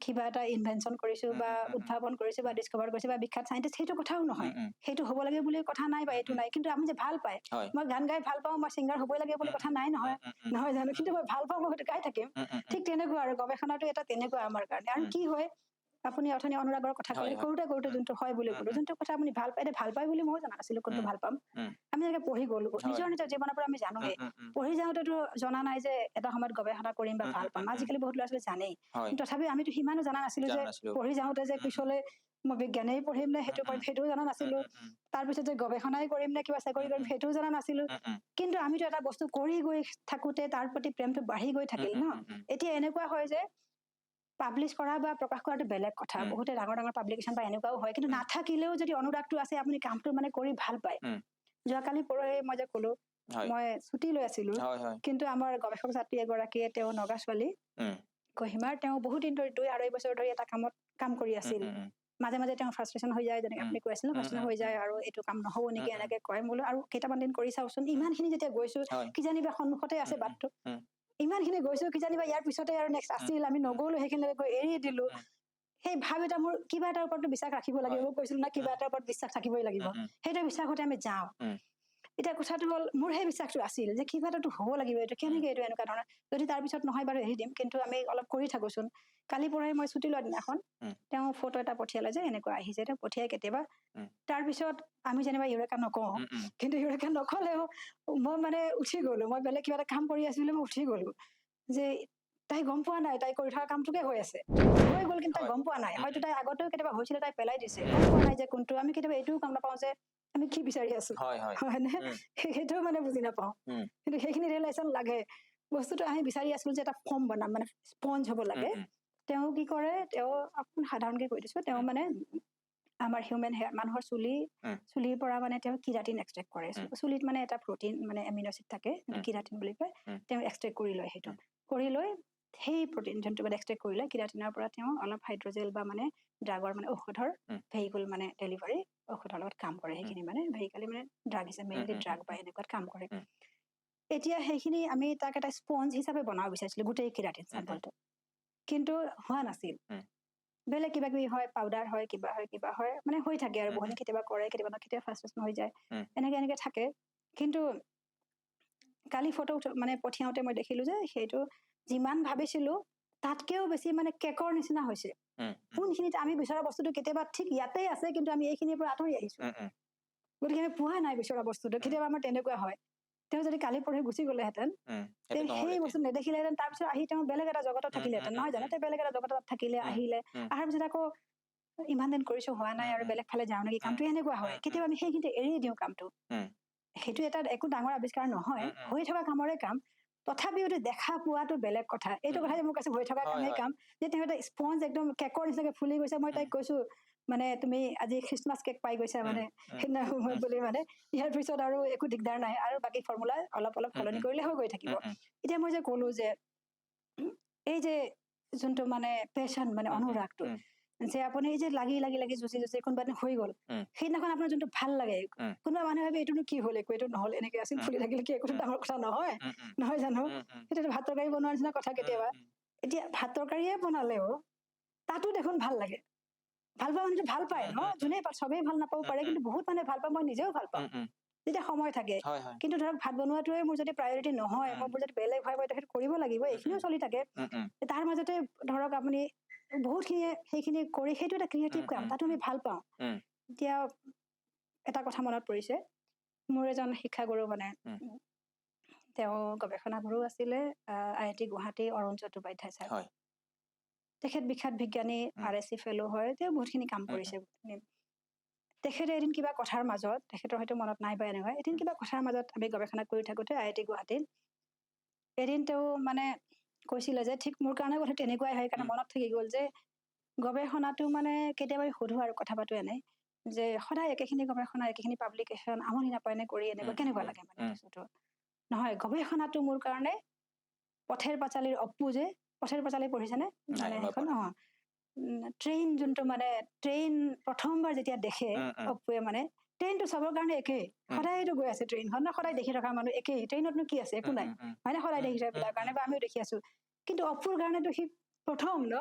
কিবা এটা ইনভেনশ্যন কৰিছো বা উদ্ভাৱন কৰিছো বা ডিস্কভাৰ কৰিছো বা বিখ্যাত চাইণ্টিষ্ট, সেইটো কথাও নহয়। সেইটো হ'ব লাগে বুলি কথা নাই বা এইটো নাই, কিন্তু আমি যে ভাল পায়, মই গান গাই ভাল পাওঁ, মই ছিংগাৰ হ'বই লাগে বুলি কথা নাই, নহয় নহয় জানো? কিন্তু মই ভাল পাওঁ, মই সেইটো গাই থাকিম। ঠিক তেনেকুৱা আৰু গৱেষণাটো এটা তেনেকুৱা আমাৰ কাৰণে। আৰু কি হয়, আপুনি অথনি অনুৰাগৰ কথা ক'লে, কৰোঁতে যোনটো হয় বুলি ক'লো, যোনটো কথা আপুনি ভাল পায়, ভাল পায় বুলি ময়ো জনা নাছিলো কোনটো ভাল পাম। আমি এনেকে পঢ়ি গ'লো, নিজৰ জীৱনৰ পৰা আমি জানোৱেই। পঢ়ি যাওঁতেতো জনা নাই যে এটা সময়ত গৱেষণা কৰিম বা ভাল পাম। আজিকালি বহুত ল'ৰা ছোৱালী জানেই, কিন্তু তথাপিও আমিতো সিমানো জনা নাছিলো যে পঢ়ি যাওঁতে যে পিছলৈ মই বিজ্ঞানেই পঢ়িম নে সেইটো কৰিম, সেইটোও জনা নাছিলো। তাৰপিছত যে গৱেষণাই কৰিম নে কিবা চাকৰি কৰিম, সেইটোও জনা নাছিলো। কিন্তু আমিতো এটা বস্তু কৰি গৈ থাকোতে তাৰ প্ৰতি প্ৰেমটো বাঢ়ি গৈ থাকিল ন। এতিয়া এনেকুৱা হয় যে পাব্লিছ কৰা বা প্ৰকাশ কৰাটো বেলেগ কথা, বহুতে ডাঙৰ ডাঙৰ পাব্লিকেশ্যন বা এনেকুৱাও হয়, কিন্তু নাথাকিলেও যদি অনুৰাগটো আছে, আপুনি কামটো মানে কৰি ভাল পায়। যোৱাকালি পৰহি মই যে ক'লো মই ছুটি লৈ আছিলো, কিন্তু আমাৰ গৱেষক ছাত্ৰী এগৰাকীয়ে, তেওঁ নগা ছোৱালী, কহিমাৰ, তেওঁ বহুত দিন ধৰি 2-2.5 বছৰ ধৰি এটা কামত কাম কৰি আছিল। মাজে মাজে তেওঁ ফ্ৰাষ্ট্ৰেশ্যন হৈ যায়, যেনেকে আপুনি কৈ আছিল, ফ্ৰাষ্ট্ৰেশ্যন হৈ যায় আৰু এইটো কাম নহ'ব নেকি এনেকে কয়। বোলো আৰু কেইটামান দিন কৰি চাওচোন, ইমানখিনি যেতিয়া গৈছো, কিজানিবা সন্মুখতে আছে বাটটো, ইমানখিনি গৈছো, কিজানিবা ইয়াৰ পিছতে আৰু নেক্সট আছিল, আমি নগলো, সেইখিনিলৈকে গৈ এৰি দিলো। সেই ভাৱ এটা, মোৰ কিবা এটাৰ ওপৰতো বিশ্বাস ৰাখিব লাগিব, মই কৈছিলো না, কিবা এটাৰ ওপৰত বিশ্বাস থাকিবই লাগিব, সেইটো বিশ্বাসতে আমি যাওঁ। এতিয়া কথাটো হ'ল, মোৰ সেই বিশ্বাসটো আছিল যে কিবা এটাতো হ'ব লাগিব, এইটো কেনেকে, এইটো এনেকুৱা ধৰণৰ, যদি তাৰ পিছত নহয় বাৰু এৰি দিম, কিন্তু আমি অলপ কৰি থাকোচোন। কালি পৰহি মই ছুটি লোৱা দিনাখন তেওঁ ফটো এটা পঠিয়ালে যে এনেকুৱা আহিছে, তেওঁ পঠিয়াই কেতিয়াবা। তাৰপিছত আমি যেনিবা ইউৰেকা নকওঁ, কিন্তু ইউৰেকা নকলেও মই মানে উঠি গলো, মই বেলেগ কিবা এটা কাম কৰি আছিলো, মই উঠি গলো যে তাই গম পোৱা নাই, তাই কৰি থকা কামটোকে হৈ আছে, হৈ গ'ল, কিন্তু তাই গম পোৱা নাই। হয়তো তাই আগতেও কেতিয়াবা হৈছিলে, তাই পেলাই দিছে, গম পোৱা নাই যে কোনটো। আমি কেতিয়াবা এইটোও গম নাপাওঁ যে আমি কি বিচাৰি আছো, হয়নে? সেইটোও মানে বুজি নাপাওঁ, কিন্তু সেইখিনি ৰিয়েলাইজেশ্যন লাগে। বস্তুটো আমি বিচাৰি আছিলো যে এটা ফৰ্ম বনাম, মানে স্পঞ্জ হ'ব লাগে। তেওঁ কি কৰে, তেওঁ অকণমান সাধাৰণকে কৈ দিছো, তেওঁ মানে আমাৰ হিউমেন হেয়াৰ, মানুহৰ চুলিৰ পৰা মানে তেওঁ কিৰাটিন এক্সট্ৰেক্ট কৰে। চুলিত মানে এটা প্ৰটিন, মানে এমিনো এচিড থাকে, কিৰাটিন বুলি কয়, তেওঁ এক্সট্ৰেক্ট কৰি লয়। সেইটো কৰি লৈ সেই প্ৰটিন যোনটো মানে এক্সট্ৰেক্ট কৰিলে, কিৰাটিনৰ পৰা তেওঁ অলপ হাইড্ৰজেল বা মানে ড্ৰাগৰ, মানে ঔষধৰ ভেহিকুল, মানে ডেলিভাৰী ঔষধৰ লগত কাম কৰে। সেইখিনি মানে ভেহিকালি মানে ড্ৰাগ হিচাপে, মেইনলি ড্ৰাগ বা এনেকুৱাত কাম কৰে। এতিয়া সেইখিনি আমি তাক এটা স্পঞ্জ হিচাপে বনাব বিচাৰিছিলো, গোটেই কিৰাটিন চেম্পলটো, কিন্তু হোৱা নাছিল। বেলেগ কিবা কিবি হয়, পাউডাৰ হয়, কিবা হয়, কিবা হয়, মানে হৈ থাকে আৰু বহুতে কেতিয়াবা কৰে, কেতিয়াবা কেতিয়াবা ফ্ৰাষ্ট্ৰেশ্যন হৈ যায়, এনেকে থাকে। কিন্তু কালি ফটো মানে পঠিয়াওতে মই দেখিলো যে সেইটো যিমান ভাবিছিলো তাতকেও বেছি মানে কেকৰ নিচিনা হৈছে। কোনখিনিত আমি বিচৰা বস্তুটো কেতিয়াবা ঠিক ইয়াতেই আছে, কিন্তু আমি এইখিনিৰ পৰা আঁতৰি আহিছো, গতিকে আমি পোৱা নাই বিচৰা বস্তুটো। কেতিয়াবা আমাৰ তেনেকুৱা হয়। তেওঁ যদি কালি পৰহি গুচি গ'লেহেঁতেন, সেই বস্তু নেদেখিলেহেঁতেন, তাৰপিছত আহি তেওঁ বেলেগ এটা জগতত থাকিলেহেঁতেন, নহয় জানো? তেওঁ বেলেগ এটা জগতত থাকিলে, আহিলে, অহাৰ পিছত আকৌ ইমান দিন কৰিছো, হোৱা নাই, আৰু বেলেগ ফালে যাওঁ নেকি, কামটো এনেকুৱা হয়। কেতিয়াবা আমি সেইখিনিতে এৰি দিওঁ কামটো। সেইটো এটা একো ডাঙৰ আৱিষ্কাৰ নহয়, হৈ থকা কামৰে কাম। তথাপিও দেখা পোৱাটো বেলেগ কথা। এইটো কথা যে মোক কৈছে হৈ থকা কামেই কাম, যে তেওঁ এটা স্পঞ্জ একদম কেকৰ নিচিনাকে ফুলি গৈছে। মই তাইক কৈছো, মানে তুমি আজি খ্ৰীষ্টমাছ কেক পাই গৈছা, মানে সেইদিনা সময় বুলি, মানে ইয়াৰ পিছত আৰু একো দিগদাৰ নাই, আৰু বাকী ফৰ্মুলা অলপ অলপ সলনি কৰিলে হৈ গৈ থাকিব। এতিয়া মই যে ক'লো যে এই যে যোনটো মানে পেশ্যন, মানে অনুৰাগটো, যে আপুনি এই যে লাগি লাগি লাগি যুঁজি যুঁজি কোনোবা দিন হৈ গ'ল, সেইদিনাখন আপোনাৰ যোনটো ভাল লাগে, কোনোবা মানুহে ভাবে এইটোনো কি হ'ল, একো এইটো নহ'ল, এনেকে আছিল, ফুলি থাকিলে কি, একোটো ডাঙৰ কথা নহয়, নহয় জানো? সেইটো ভাত তৰকাৰী বনোৱাৰ নিচিনা কথা কেতিয়াবা। এতিয়া ভাত তৰকাৰীয়ে বনালেও তাতো দেখোন ভাল লাগে। ভাল পোৱা মানুহটো ভাল পায় ন, যোনে চবেই ভাল নাপাব পাৰে, কিন্তু বহুত মানুহে ভাল পায়, মই নিজেও ভাল পাওঁ যেতিয়া সময় থাকে। কিন্তু ধৰক ভাত বনোৱাটোৱে মোৰ যদি প্ৰায়ৰিটি নহয়, মোৰ যদি বেলেগ হয়, মই তেখেত কৰিব লাগিব, এইখিনিও চলি থাকে। তাৰ মাজতে ধৰক আপুনি বহুতখিনিয়ে সেইখিনি কৰি, সেইটো এটা ক্ৰিয়েটিভ কাম, তাতো আমি ভাল পাওঁ। এতিয়া এটা কথা মনত পৰিছে, মোৰ এজন শিক্ষাগুৰু, মানে তেওঁ গৱেষণাগুৰু আছিলে, IIT গুৱাহাটী, অৰুণ চট্টোপাধ্যায় ছাৰ। তেখেত বিখ্যাত বিজ্ঞানী, RSC ফেল' হয়, তেওঁ বহুতখিনি কাম কৰিছে। তেখেতে এদিন কিবা কথাৰ মাজত তেখেতৰ হয়তো মনত নাই বা এনেকুৱা এদিন কিবা কথাৰ মাজত আমি গৱেষণা কৰি থাকোঁতে IIT গুৱাহাটীত এদিন তেওঁ মানে কৈছিলে যে ঠিক মোৰ কাৰণে কথা তেনেকুৱাই হয় কাৰণে মনত থাকি গ'ল যে গৱেষণাটো মানে কেতিয়াবা সোধো আৰু কথা পাতো এনে যে সদায় একেখিনি গৱেষণা একেখিনি পাব্লিকেশ্যন আমনি নাপায় নে কৰি এনেকুৱা কেনেকুৱা লাগে মানে বস্তুটো নহয় গৱেষণাটো মোৰ কাৰণে পথেৰ পাঁচালীৰ অপ্পু যে পথেৰ পাঁচালী পঢ়িছেনে মানে সেইখন ট্ৰেইন যোনটো মানে ট্ৰেইন প্ৰথমবাৰ যেতিয়া দেখে অপ্পুৱে মানে ট্ৰেইনটো চবৰ কাৰণে একেই সদায়তো গৈ আছে ট্ৰেইনখন না সদায় দেখি থকা মানুহ একেই ট্ৰেইনতনো কি আছে একো নাই হয়নে সদায় দেখি থকা বিলাকৰ কাৰণে বা আমিও দেখি আছো কিন্তু অপ্পুৰ কাৰণেতো সি প্ৰথম ন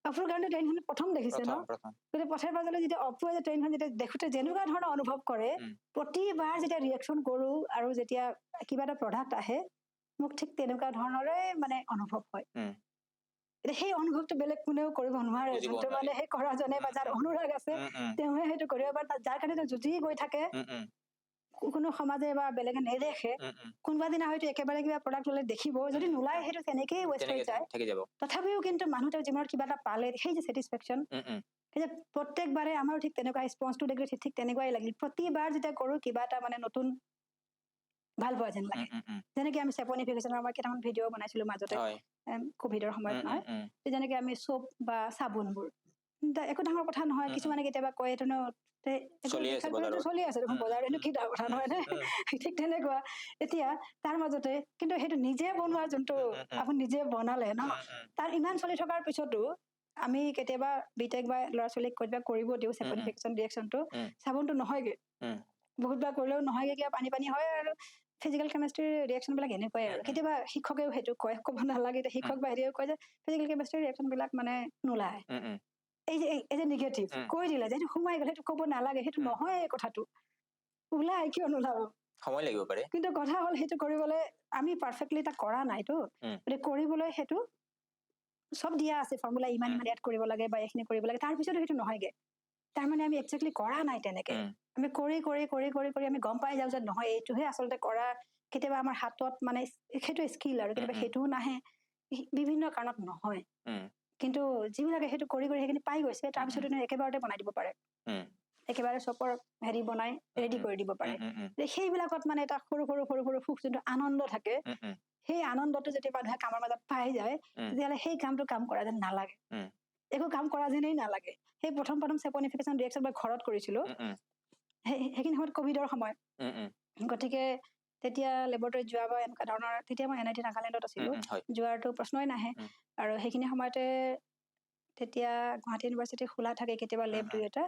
অপ্পুৰ কাৰণে ট্ৰেইনখন প্ৰথম দেখিছে ন গতিকে পথেৰ পাঁচালী যেতিয়া অপ্পুৱে যে ট্ৰেইনখন যেতিয়া দেখোঁতে যেনেকুৱা ধৰণৰ অনুভৱ কৰে প্ৰতিবাৰ যেতিয়া ৰিয়েকশ্যন কৰো আৰু যেতিয়া কিবা এটা প্ৰডাক্ট আহে মোক ঠিক তেনেকুৱা ধৰণৰে মানে অনুভৱ হয় এতিয়া সেই অনুভৱটো বেলেগ কোনেও কৰিব নোৱাৰে যোনটো মানে সেই কৰাজনে বা যাৰ অনুৰাগ আছে তেওঁহে সেইটো কৰিব পাৰে যাৰ কাৰণে যুঁজি গৈ থাকে কোনো সমাজে বা বেলেগে নেদেখে কোনোবা দিনা হয়তো একেবাৰে কিবা প্ৰডাক্ট ওলাই দেখিব যদি নোলায় সেইটো তেনেকেই ৱেষ্ট হৈ যায় তথাপিও কিন্তু মানুহটোৰ জীৱনত কিবা এটা পালে সেই যে ছেটিছফেকশ্যন প্ৰত্যেকবাৰে আমাৰো ঠিক তেনেকুৱা ৰেছপন্সটো দেখিলে ঠিক তেনেকুৱাই লাগিল প্ৰতিবাৰ যেতিয়া কৰো কিবা এটা মানে নতুন ভাল পোৱা যেন লাগে যেনেকে আমি চেপনিফিকেশ্যনৰ আমাৰ কেইটামান ভিডিঅ' বনাইছিলো মাজতে কভিডৰ সময়ত নহয় যেনেকে আমি চোপ বা চাবোনবোৰ একো ডাঙৰ কথা নহয় কিছুমানে কেতিয়াবা কয় এইটো চলি আছে দেখোন বজাৰ এইটো কি ডাঙৰ কথা নহয় নে ঠিক তেনেকুৱা এতিয়া তাৰ মাজতে কিন্তু সেইটো নিজে বনোৱা যোনটো আপুনি নিজে বনালে ন তাৰ ইমান চলি থকাৰ পিছতো আমি কেতিয়াবা বিটেক বা ল'ৰা ছোৱালীক কিবা কৰিব দিওঁ চেপনিফিকেশ্যন ৰিয়েকশ্যনটো চাবোনটো নহয়গে বহুতবাৰ কৰিলেও নহয়গে কিবা পানী পানী হয় আৰু ফিজিকেল কেমেষ্ট্ৰিৰ ৰিয়েকশ্যন বিলাক এনেকুৱাই আৰু কেতিয়াবা শিক্ষকেও সেইটো কয় ক'ব নালাগে এতিয়া শিক্ষক বা হেৰিও কয় যে ফিজিকেল কেমেষ্ট্ৰিৰ ৰিয়েকশ্যন বিলাক মানে নোলায় এই যে নিগেটিভ কৈ দিলে যে সেইটো সোমাই গ'লে সেইটো ক'ব নালাগে সেইটো নহয় এই কথাটো ওলাই কিয় নোলাব সময় লাগিব পাৰে কিন্তু কথা হ'ল সেইটো কৰিবলৈ আমি পাৰফেক্টলি এটা কৰা নাইতো গতিকে কৰিবলৈ সেইটো চব দিয়া আছে ফৰ্মুলা ইমান ইমান এড কৰিব লাগে বা এইখিনি কৰিব লাগে তাৰপিছতো সেইটো নহয়গে তাৰমানে আমি একজেক্টলি কৰা নাই তেনেকে আমি কৰি কৰি কৰি কৰি কৰি আমি গম পাই যাওঁ যে নহয় এইটোহে আচলতে কৰা কেতিয়াবা আমাৰ হাতত মানে সেইটো স্কিল আৰু কেতিয়াবা সেইটোও নাহে বিভিন্ন কাৰণত নহয় কিন্তু যিবিলাকে সেইটো কৰি কৰি সেইখিনি পাই গৈছে তাৰপিছতো একেবাৰতে বনাই দিব পাৰে একেবাৰে চপৰ হেৰি বনাই ৰেডি কৰি দিব পাৰে সেইবিলাকত মানে এটা সৰু সৰু সৰু সৰু সুখ যোনটো আনন্দ থাকে সেই আনন্দটো যেতিয়া মানুহে কামৰ মাজত পাই যায় তেতিয়াহ'লে সেই কামটো কাম কৰা যেন নালাগে একো কাম কৰা যেনেই নালাগে সেই প্ৰথম চেপনিফিকেশ্যন ৰিয়েকশ্যন মই ঘৰত কৰিছিলো সেইখিনি সময়ত কভিডৰ সময় গতিকে তেতিয়া লেবৰেটৰীত যোৱা বা এনেকুৱা ধৰণৰ তেতিয়া মই NIT নাগালেণ্ডত আছিলো যোৱাৰতো প্ৰশ্নই নাহে আৰু সেইখিনি সময়তে তেতিয়া গুৱাহাটী ইউনিভাৰ্চিটি খোলা থাকে কেতিয়াবা লেব দুই এটা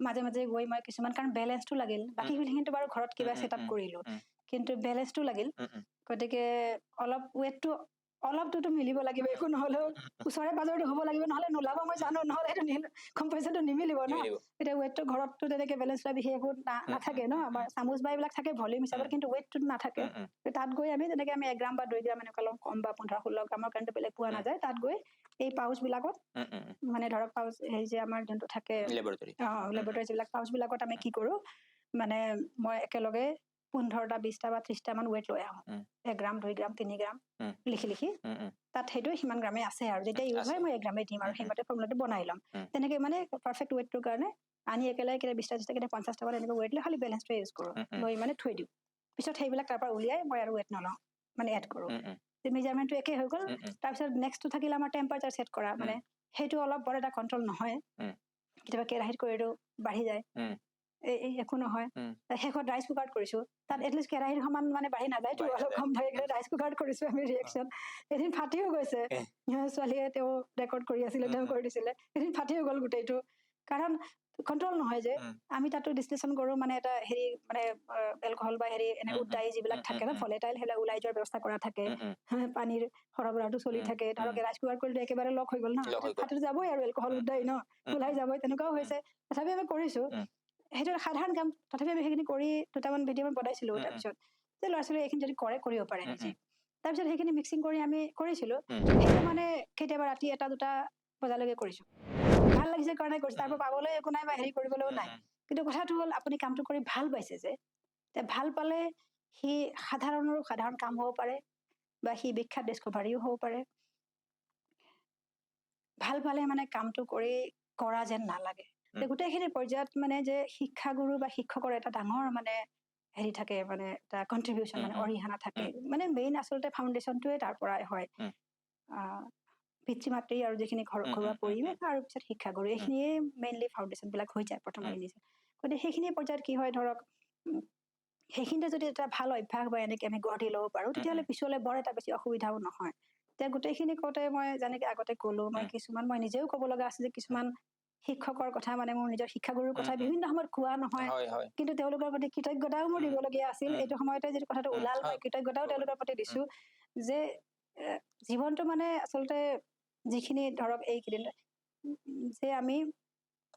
মাজে মাজে গৈ মই কিছুমান কাৰণ বেলেঞ্চটো লাগিল বাকীখিনিতো বাৰু ঘৰত কিবা ছেট আপ কৰিলো কিন্তু বেলেঞ্চটো লাগিল গতিকে অলপ ৱেটটো অলপটোতো মিলিব লাগিব একো নহ'লেও ওচৰে পাজৰটো হ'ব লাগিব নহ'লে নোলাব মই জানো নহ'লে সেইটো কম্পেচাৰটো নিমিলিব ন এতিয়া ৱেটটো ঘৰততো তেনেকে বেলেঞ্চ লোৱা বিশেষ একো নাথাকে ন আমাৰ চামুচ বা এইবিলাক থাকে ভলিউম হিচাপত কিন্তু ৱেটটো নাথাকে তাত গৈ আমি তেনেকে আমি 1 গ্ৰাম বা 2 গ্ৰাম এনেকুৱা লওঁ কম বা 15-16 গ্ৰামৰ কাৰণে বেলেগ পোৱা নাযায় তাত গৈ এই পাউচ বিলাকত মানে ধৰক পাউচ এই যে আমাৰ যোনটো থাকে লেবৰেটৰী যিবিলাক পাউচ বিলাকত আমি কি কৰো মানে মই একেলগে 15টা 20টা বা 30টা মান ৱেট লৈ আহোঁ 1 গ্ৰাম 2 গ্ৰাম 3 গ্ৰাম লিখি তাত সেইটো সিমান গ্ৰামে আছে আৰু যেতিয়া ইউজ হয় মই 1 গ্ৰামে দিম আৰু সেইমতে ফৰ্মুলাটো বনাই ল'ম তেনেকে মানে পাৰফেক্ট ৱেটটোৰ কাৰণে আনি একেলগে কেতিয়া 20টা 30টা কেতিয়া 50টা মান এনেকৈ ৱেট লৈ খালি বেলেঞ্চটো ইউজ কৰোঁ লৈ মানে থৈ দিওঁ পিছত সেইবিলাক তাৰ পৰা উলিয়াই মই আৰু ৱেট নলওঁ মানে এড কৰোঁ মেজাৰমেণ্টটো একে হৈ গ'ল তাৰপিছত নেক্সটটো থাকিলে আমাৰ টেম্পাৰেচাৰ ছেট কৰা মানে সেইটো অলপ বৰ এটা কণ্ট্ৰল নহয় কেতিয়াবা কেৰাহীত কৰিলেও বাঢ়ি যায় একো নহয় শেষত ৰাইচ কুকাৰত কৰিছো তাত এটলিষ্ট কেৰাহীৰ সমান মানে বাঢ়ি নাযায়তো অলপ কম হৈ গ'লে ৰাইচ কুকাৰত কৰিছো আমি ৰিয়েকশ্যন এদিন ফাটিও গৈছে ছোৱালীয়ে তেওঁ ৰেকৰ্ড কৰি আছিলে তেওঁ কৰি দিছিলে এদিন ফাটিও গ'ল গোটেইটো কাৰণ কণ্ট্ৰল নহয় যে আমি তাতো ডিষ্টিলেশ্যন কৰো মানে এটা হেৰি মানে এলকহল বা হেৰি এনে উদ্দায়ী যিবিলাক থাকে ন ভলেটাইল সেইবিলাক ওলাই যোৱাৰ ব্যৱস্থা কৰা থাকে পানীৰ সৰবৰাহটো চলি থাকে ধৰক ৰাইচ কুকাৰ কৰিলে একেবাৰে লক হৈ গ'ল ন ফাটি যাবই আৰু এলকহল উদ্দায়ী ন ওলাই যাবই তেনেকুৱাও হৈছে তথাপি আমি কৰিছো সেইটো সাধাৰণ কাম তথাপি আমি সেইখিনি কৰি 2টামান ভিডিঅ' বনাইছিলো তাৰপিছত যে ল'ৰা ছোৱালী এইখিনি যদি কৰে কৰিব পাৰে নিজে তাৰপিছত সেইখিনি মিক্সিং কৰি আমি কৰিছিলো সেইটো মানে কেতিয়াবা ৰাতি 1-2টা বজালৈকে কৰিছো ভাল লাগিছে কাৰণে কৰিছো তাৰ পৰা পাবলৈ একো নাই বা হেৰি কৰিবলৈও নাই কিন্তু কথাটো হ'ল আপুনি কামটো কৰি ভাল পাইছে যে ভাল পালে সি সাধাৰণৰো সাধাৰণ কাম হ'ব পাৰে বা সি বিখ্যাত ডিস্কভাৰীও হ'ব পাৰে ভাল পালে মানে কামটো কৰি কৰা যেন নালাগে গোটেইখিনি পৰ্যায়ত মানে যে শিক্ষাগুৰু বা শিক্ষকৰ এটা ডাঙৰ মানে হেৰি থাকে মানে এটা কন্ট্ৰিবিউশ্যন মানে অৰিহণা থাকে মানে মেইন আচলতে ফাউণ্ডেশ্যনটোৱে তাৰ পৰাই হয় পিতৃ মাতৃ আৰু যিখিনি ঘৰুৱা পৰিৱেশ আৰু পিছত শিক্ষাগুৰু এইখিনিয়ে মেইনলি ফাউণ্ডেশ্যন বিলাক হৈ যায় প্ৰথম গতিকে সেইখিনি পৰ্যায়ত কি হয় ধৰক সেইখিনিতে যদি এটা ভাল অভ্যাস বা এনেকে আমি গঢ়ি ল'ব পাৰো তেতিয়াহ'লে পিছলৈ বৰ এটা বেছি অসুবিধাও নহয় এতিয়া গোটেইখিনি কওঁতে মই যেনেকে আগতে ক'লো মই কিছুমান মই নিজেও ক'ব লগা আছে যে কিছুমান শিক্ষকৰ কথা মানে মোৰ নিজৰ শিক্ষাগুৰুৰ কথা বিভিন্ন সময়ত কোৱা নহয় কিন্তু তেওঁলোকৰ প্ৰতি কৃতজ্ঞতাও মোৰ দিবলগীয়া আছিল এইটো সময়তে যিটো কথাটো ওলাল মই কৃতজ্ঞতাও তেওঁলোকৰ প্ৰতি দিছো যে জীৱনটো মানে আচলতে যিখিনি ধৰক এইকেইদিন যে আমি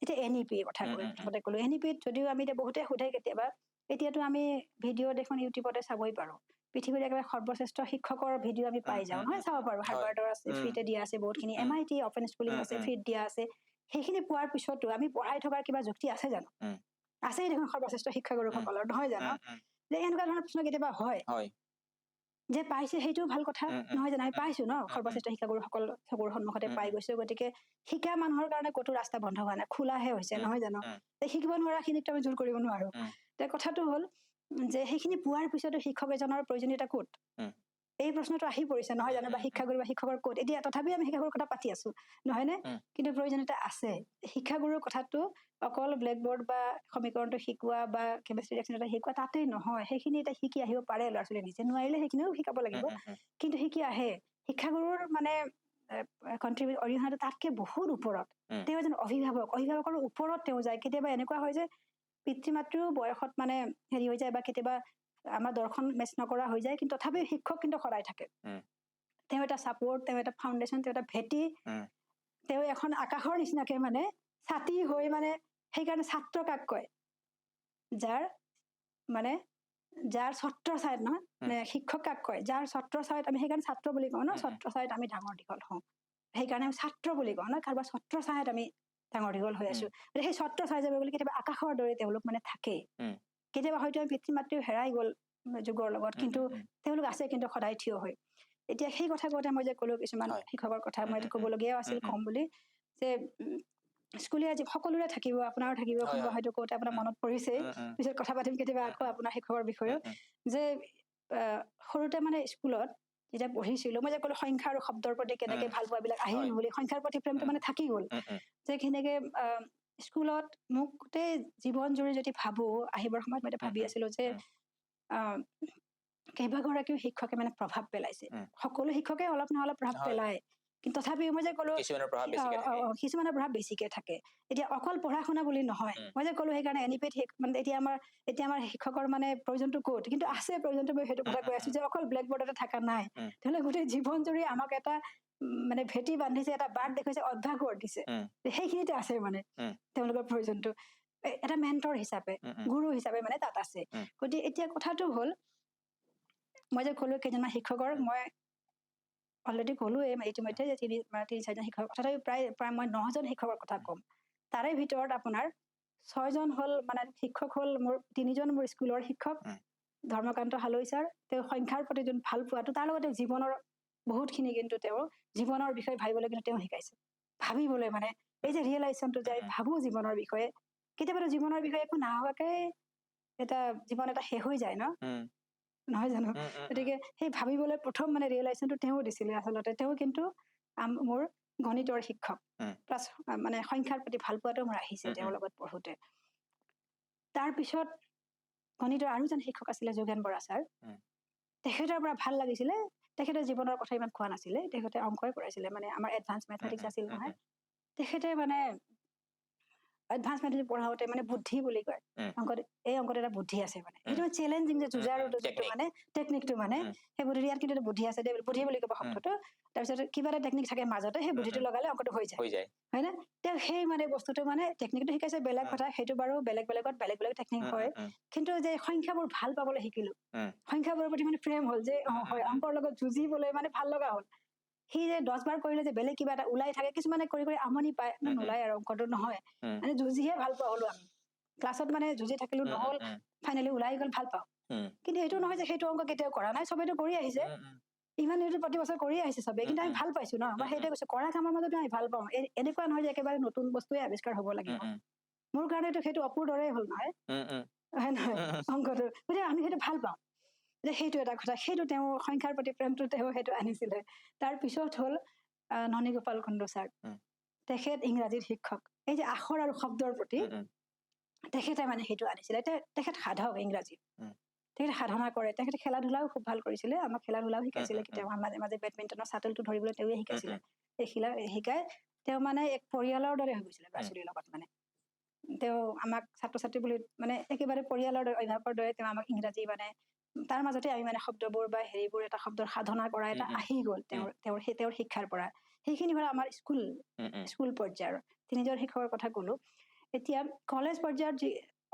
এতিয়া NEP কথা প্ৰথমতে ক'লো NEPত যদিও আমি এতিয়া বহুতে সোধে কেতিয়াবা এতিয়াতো আমি ভিডিঅ' দেখোন ইউটিউবতে চাবই পাৰো পৃথিৱীৰ একেবাৰে সৰ্বশ্ৰেষ্ঠ শিক্ষকৰ ভিডিঅ' আমি পাই যাওঁ নহয় চাব পাৰো হাৰ্ভাৰ্ডৰ আছে ফ্ৰীতে দিয়া আছে বহুতখিনি MIT অপেন স্কুলিং আছে ফ্ৰীত দিয়া আছে সেইখিনি পোৱাৰ পিছতো আমি পঢ়াই থকাৰ কিবা যুক্তি আছে জানো আছেই দেখোন সৰ্বশ্ৰেষ্ঠ শিক্ষাগুৰুসকলৰ নহয় জানো যে এনেকুৱা ধৰণৰ প্ৰশ্ন কেতিয়াবা হয় যে পাইছে সেইটোও ভাল কথা নহয় জানো আমি পাইছো ন সৰ্বশ্ৰেষ্ঠ শিক্ষাগুৰুসকল চকুৰ সন্মুখতে পাই গৈছো গতিকে শিকা মানুহৰ কাৰণে ক'তো ৰাস্তা বন্ধ হোৱা নাই খোলাহে হৈছে নহয় জানো শিকিব নোৱাৰাখিনিকতো আমি জোৰ কৰিব নোৱাৰো কথাটো হ'ল যে সেইখিনি পোৱাৰ পিছতো শিক্ষক এজনৰ প্ৰয়োজনীয়তা ক'ত এই প্ৰশ্নটো আহি পৰিছে নহয় জানো বা শিক্ষাগুৰু বা শিক্ষকৰ ক'ত এতিয়া তথাপিও আমি শিক্ষাগুৰুৰ কথা পাতি আছো নহয় নে কিন্তু প্ৰয়োজনীয়তা আছে শিক্ষাগুৰুৰ কথাটো অকল ব্লেকবৰ্ড বা সমীকৰণটো শিকোৱা বা কেমিষ্ট্ৰি ৰিয়েকশ্যন এটা শিকোৱা তাতেই নহয় সেইখিনি এতিয়া শিকি আহিব পাৰে ল'ৰা ছোৱালীয়ে নিজে নোৱাৰিলে সেইখিনিও শিকাব লাগিব কিন্তু শিকি আহে শিক্ষাগুৰুৰ মানে অৰিহণাটো তাতকে বহুত ওপৰত তেওঁ এজন অভিভাৱকৰ ওপৰত তেওঁ যায় কেতিয়াবা এনেকুৱা হয় যে পিতৃ মাতৃও বয়সত মানে হেৰি হৈ যায় বা কেতিয়াবা আমাৰ দৰ্শন মেচ নকৰা হৈ যায় কিন্তু তথাপিও শিক্ষক কিন্তু সদায় থাকে তেওঁ এটা ছাপোৰ্ট তেওঁ এটা ফাউণ্ডেশ্যন তেওঁ এটা ভেটি তেওঁ এখন আকাশৰ নিচিনাকে মানে ছাতি হৈ মানে সেইকাৰণে ছাত্ৰ কাক কয় যাৰ মানে যাৰ ছত্ৰ ছায়াত নহয় মানে শিক্ষক কাক কয় যাৰ ছত্ৰ ছায়াত আমি সেইকাৰণে ছাত্ৰ বুলি কওঁ ন ছত্ৰ ছায়াত আমি ডাঙৰ দীঘল হওঁ সেইকাৰণে আমি ছাত্ৰ বুলি কওঁ ন কাৰোবাৰ ছত্ৰ ছায়াত আমি ডাঙৰ দীঘল হৈ আছো সেই ছত্ৰ ছায়া যাব বুলি কেতিয়াবা আকাশৰ দৰে তেওঁলোক মানে থাকে কেতিয়াবা হয়তো আমি পিতৃ মাতৃও হেৰাই গ'ল যুগৰ লগত কিন্তু তেওঁলোক আছে কিন্তু সদায় থিয় হৈ এতিয়া সেই কথা কওঁতে মই যে ক'লো কিছুমান শিক্ষকৰ কথা মই ক'বলগীয়াও আছিল কম বুলি যে স্কুলীয়া সকলোৰে থাকিব আপোনাৰো থাকিব কোনোবা হয়তো কওঁতে আপোনাৰ মনত পৰিছে পিছত কথা পাতিম কেতিয়াবা আকৌ আপোনাৰ শিক্ষকৰ বিষয়েও যে সৰুতে মানে স্কুলত যেতিয়া পঢ়িছিলো মই যে ক'লো সংখ্যা আৰু শব্দৰ প্ৰতি কেনেকে ভাল পোৱাবিলাক আহিল বুলি সংখ্যাৰ প্ৰতি প্ৰেমটো মানে থাকি গ'ল যে কেনেকে স্কুলত মোক গোটেই জীৱন জুৰি যদি ভাবো আহিবৰ সময়ত মই ভাবি আছিলো যে কেইবাগৰাকীও শিক্ষকে মানে প্ৰভাৱ পেলাইছে সকলো শিক্ষকে অলপ নহ'লে প্ৰভাৱ পেলায় কিন্তু তথাপিও মই যে ক'লো কিছুমানৰ প্ৰভাৱ বেছিকে থাকে এতিয়া অকল পঢ়া শুনা বুলি নহয় মই যে ক'লো সেইকাৰণে NEPত মানে এতিয়া আমাৰ শিক্ষকৰ মানে প্ৰয়োজনটো ক'ত কিন্তু আছে প্ৰয়োজনটো মই সেইটো কথা কৈ আছো যে অকল ব্লেকবৰ্ডতে থকা নাই তেতিয়াহ'লে গোটেই জীৱন জুৰি আমাক এটা মানে ভেটি বান্ধিছে এটা বাট দেখুৱাইছে অভ্যাস কৰি দিছে সেইখিনিতে আছে মানে তেওঁলোকৰ প্ৰয়োজনটো এটা মেণ্টৰ হিচাপে গুৰু হিচাপে মানে তাত আছে গতিকে এতিয়া কথাটো হ'ল মই যে ক'লো কেইজনমান শিক্ষকৰ মই অলৰেডি ক'লোৱে ইতিমধ্যে যে তিনি চাৰিজন শিক্ষকৰ কথা প্ৰায় মই 9জন শিক্ষকৰ কথা ক'ম তাৰে ভিতৰত আপোনাৰ 6জন হ'ল মানে শিক্ষক হ'ল মোৰ 3জন মোৰ স্কুলৰ শিক্ষক ধৰ্মকান্ত হালৈ ছাৰ তেওঁ সংখ্যাৰ প্ৰতি যোন ভাল পোৱাটো তাৰ লগতে জীৱনৰ বহুতখিনি কিন্তু তেওঁ জীৱনৰ বিষয়ে ভাবিবলৈ কিন্তু তেওঁ শিকাইছে ভাবিবলৈ মানে এই যে ৰিয়েলাইজেশ্যনটো যে ভাবো জীৱনৰ বিষয়ে কেতিয়াবা জীৱনৰ বিষয়ে একো নাভাবাকে এটা জীৱন এটা শেষ হৈ যায় ন নহয় জানো গতিকে সেই ভাবিবলৈ প্ৰথম মানে ৰিয়েলাইজেশ্যনটো তেওঁ দিছিলে আচলতে তেওঁ কিন্তু মোৰ গণিতৰ শিক্ষক প্লাছ মানে সংখ্যাৰ প্ৰতি ভাল পোৱাটো মোৰ আহিছে তেওঁৰ লগত পঢ়োতে তাৰপিছত গণিতৰ আৰু এজন শিক্ষক আছিলে যোগেন বৰা ছাৰ তেখেতৰ পৰা ভাল লাগিছিলে তেখেতে জীৱনৰ কথা ইমান কোৱা নাছিলে তেখেতে অংকই কৰাইছিলে মানে আমাৰ এডভান্স মেথমেটিক্স আছিল নহয় তেখেতে মানে এডভান্স মেথমেটিক্স পঢ়াওঁতে মানে বুদ্ধি বুলি কয় অংকত এই অংকত এটা বুদ্ধি আছে মানে সেইটো চেলেঞ্জিং যে যুঁজাৰ যিটো মানে টেকনিকটো মানে সেই বুদ্ধি ইয়াত কিন্তু বুদ্ধি আছে দেই বুদ্ধি বুলি ক'ব শব্দটো তাৰপিছত কিবা এটা টেকনিক থাকে মাজতে সেই বুদ্ধিটো লগালে অংকটো হৈ যায় হয় না তেওঁ সেই মানে বস্তুটো মানে টেকনিকটো শিকাইছে বেলেগ কথা সেইটো বাৰু বেলেগ বেলেগত বেলেগ বেলেগ টেকনিক হয় কিন্তু যে সংখ্যাবোৰ ভাল পাবলৈ শিকিলো সংখ্যাবোৰৰ প্ৰতি মানে প্ৰেম হ'ল যে হয় অংকৰ লগত যুঁজিবলৈ মানে ভাল লগা হ'ল সি যে 10 বাৰ কৰিলে যে বেলেগ কিবা এটা ওলাই থাকে কিছুমানে কৰি কৰি আমনি পায় নোলায় আৰু অংকটো নহয় মানে যুঁজিহে ভাল পোৱা হলো আমি ক্লাছত মানে যুঁজি থাকিলো নহ'ল ফাইনেলি ওলাই গ'ল ভাল পাওঁ কিন্তু এইটো নহয় যে সেইটো অংক কেতিয়াও কৰা নাই চবেইটো কৰি আহিছে ইমান এইটো প্ৰতি বছৰ কৰি আহিছে চবেই কিন্তু আমি ভাল পাইছো ন মই সেইটোৱে কৈছো কৰা কামৰ মাজতে আমি ভাল পাওঁ এনেকুৱা নহয় যে একেবাৰে নতুন বস্তুৱে আৱিষ্কাৰ হ'ব লাগিব মোৰ কাৰণেতো সেইটো অপুৰ দৰে হ'ল নহয় হয় নহয় অংকটো গতিকে আমি সেইটো ভাল পাওঁ যে সেইটো এটা কথা সেইটো তেওঁ সংখ্যাৰ প্ৰতি প্ৰেমটো তেওঁ সেইটো আনিছিলে তাৰ পিছত হ'ল ননী গোপাল কুণ্ডু ছাৰ তেখেত ইংৰাজীৰ শিক্ষক এই যে আখৰ আৰু শব্দৰ প্ৰতি তেখেতে মানে সেইটো আনিছিলে তেখেত সাধক ইংৰাজী তেখেতে সাধনা কৰে তেখেতে খেলা ধূলাও খুব ভাল কৰিছিলে আমাক খেলা ধূলাও শিকাইছিলে কেতিয়াবা মাজে মাজে বেডমিণ্টনৰ চাটলটো ধৰিবলৈ তেওঁৱে শিকাইছিলে এই শিকাই তেওঁ মানে এক পৰিয়ালৰ দৰে হৈ গৈছিলে ল'ৰা ছোৱালীৰ লগত মানে তেওঁ আমাক ছাত্ৰ ছাত্ৰী বুলি মানে একেবাৰে পৰিয়ালৰ দৰে অভিভাৱকৰ দৰে তেওঁ আমাক ইংৰাজী মানে তাৰ মাজতে আমি মানে শব্দবোৰ বা হেৰিবোৰ এটা শব্দৰ সাধনা কৰা এটা আহি গ'ল তেওঁৰ শিক্ষাৰ পৰা সেইখিনি হ'ল আমাৰ স্কুল পৰ্যায়ৰ তিনিজন শিক্ষকৰ কথা ক'লো এতিয়া কলেজ পৰ্যায়ত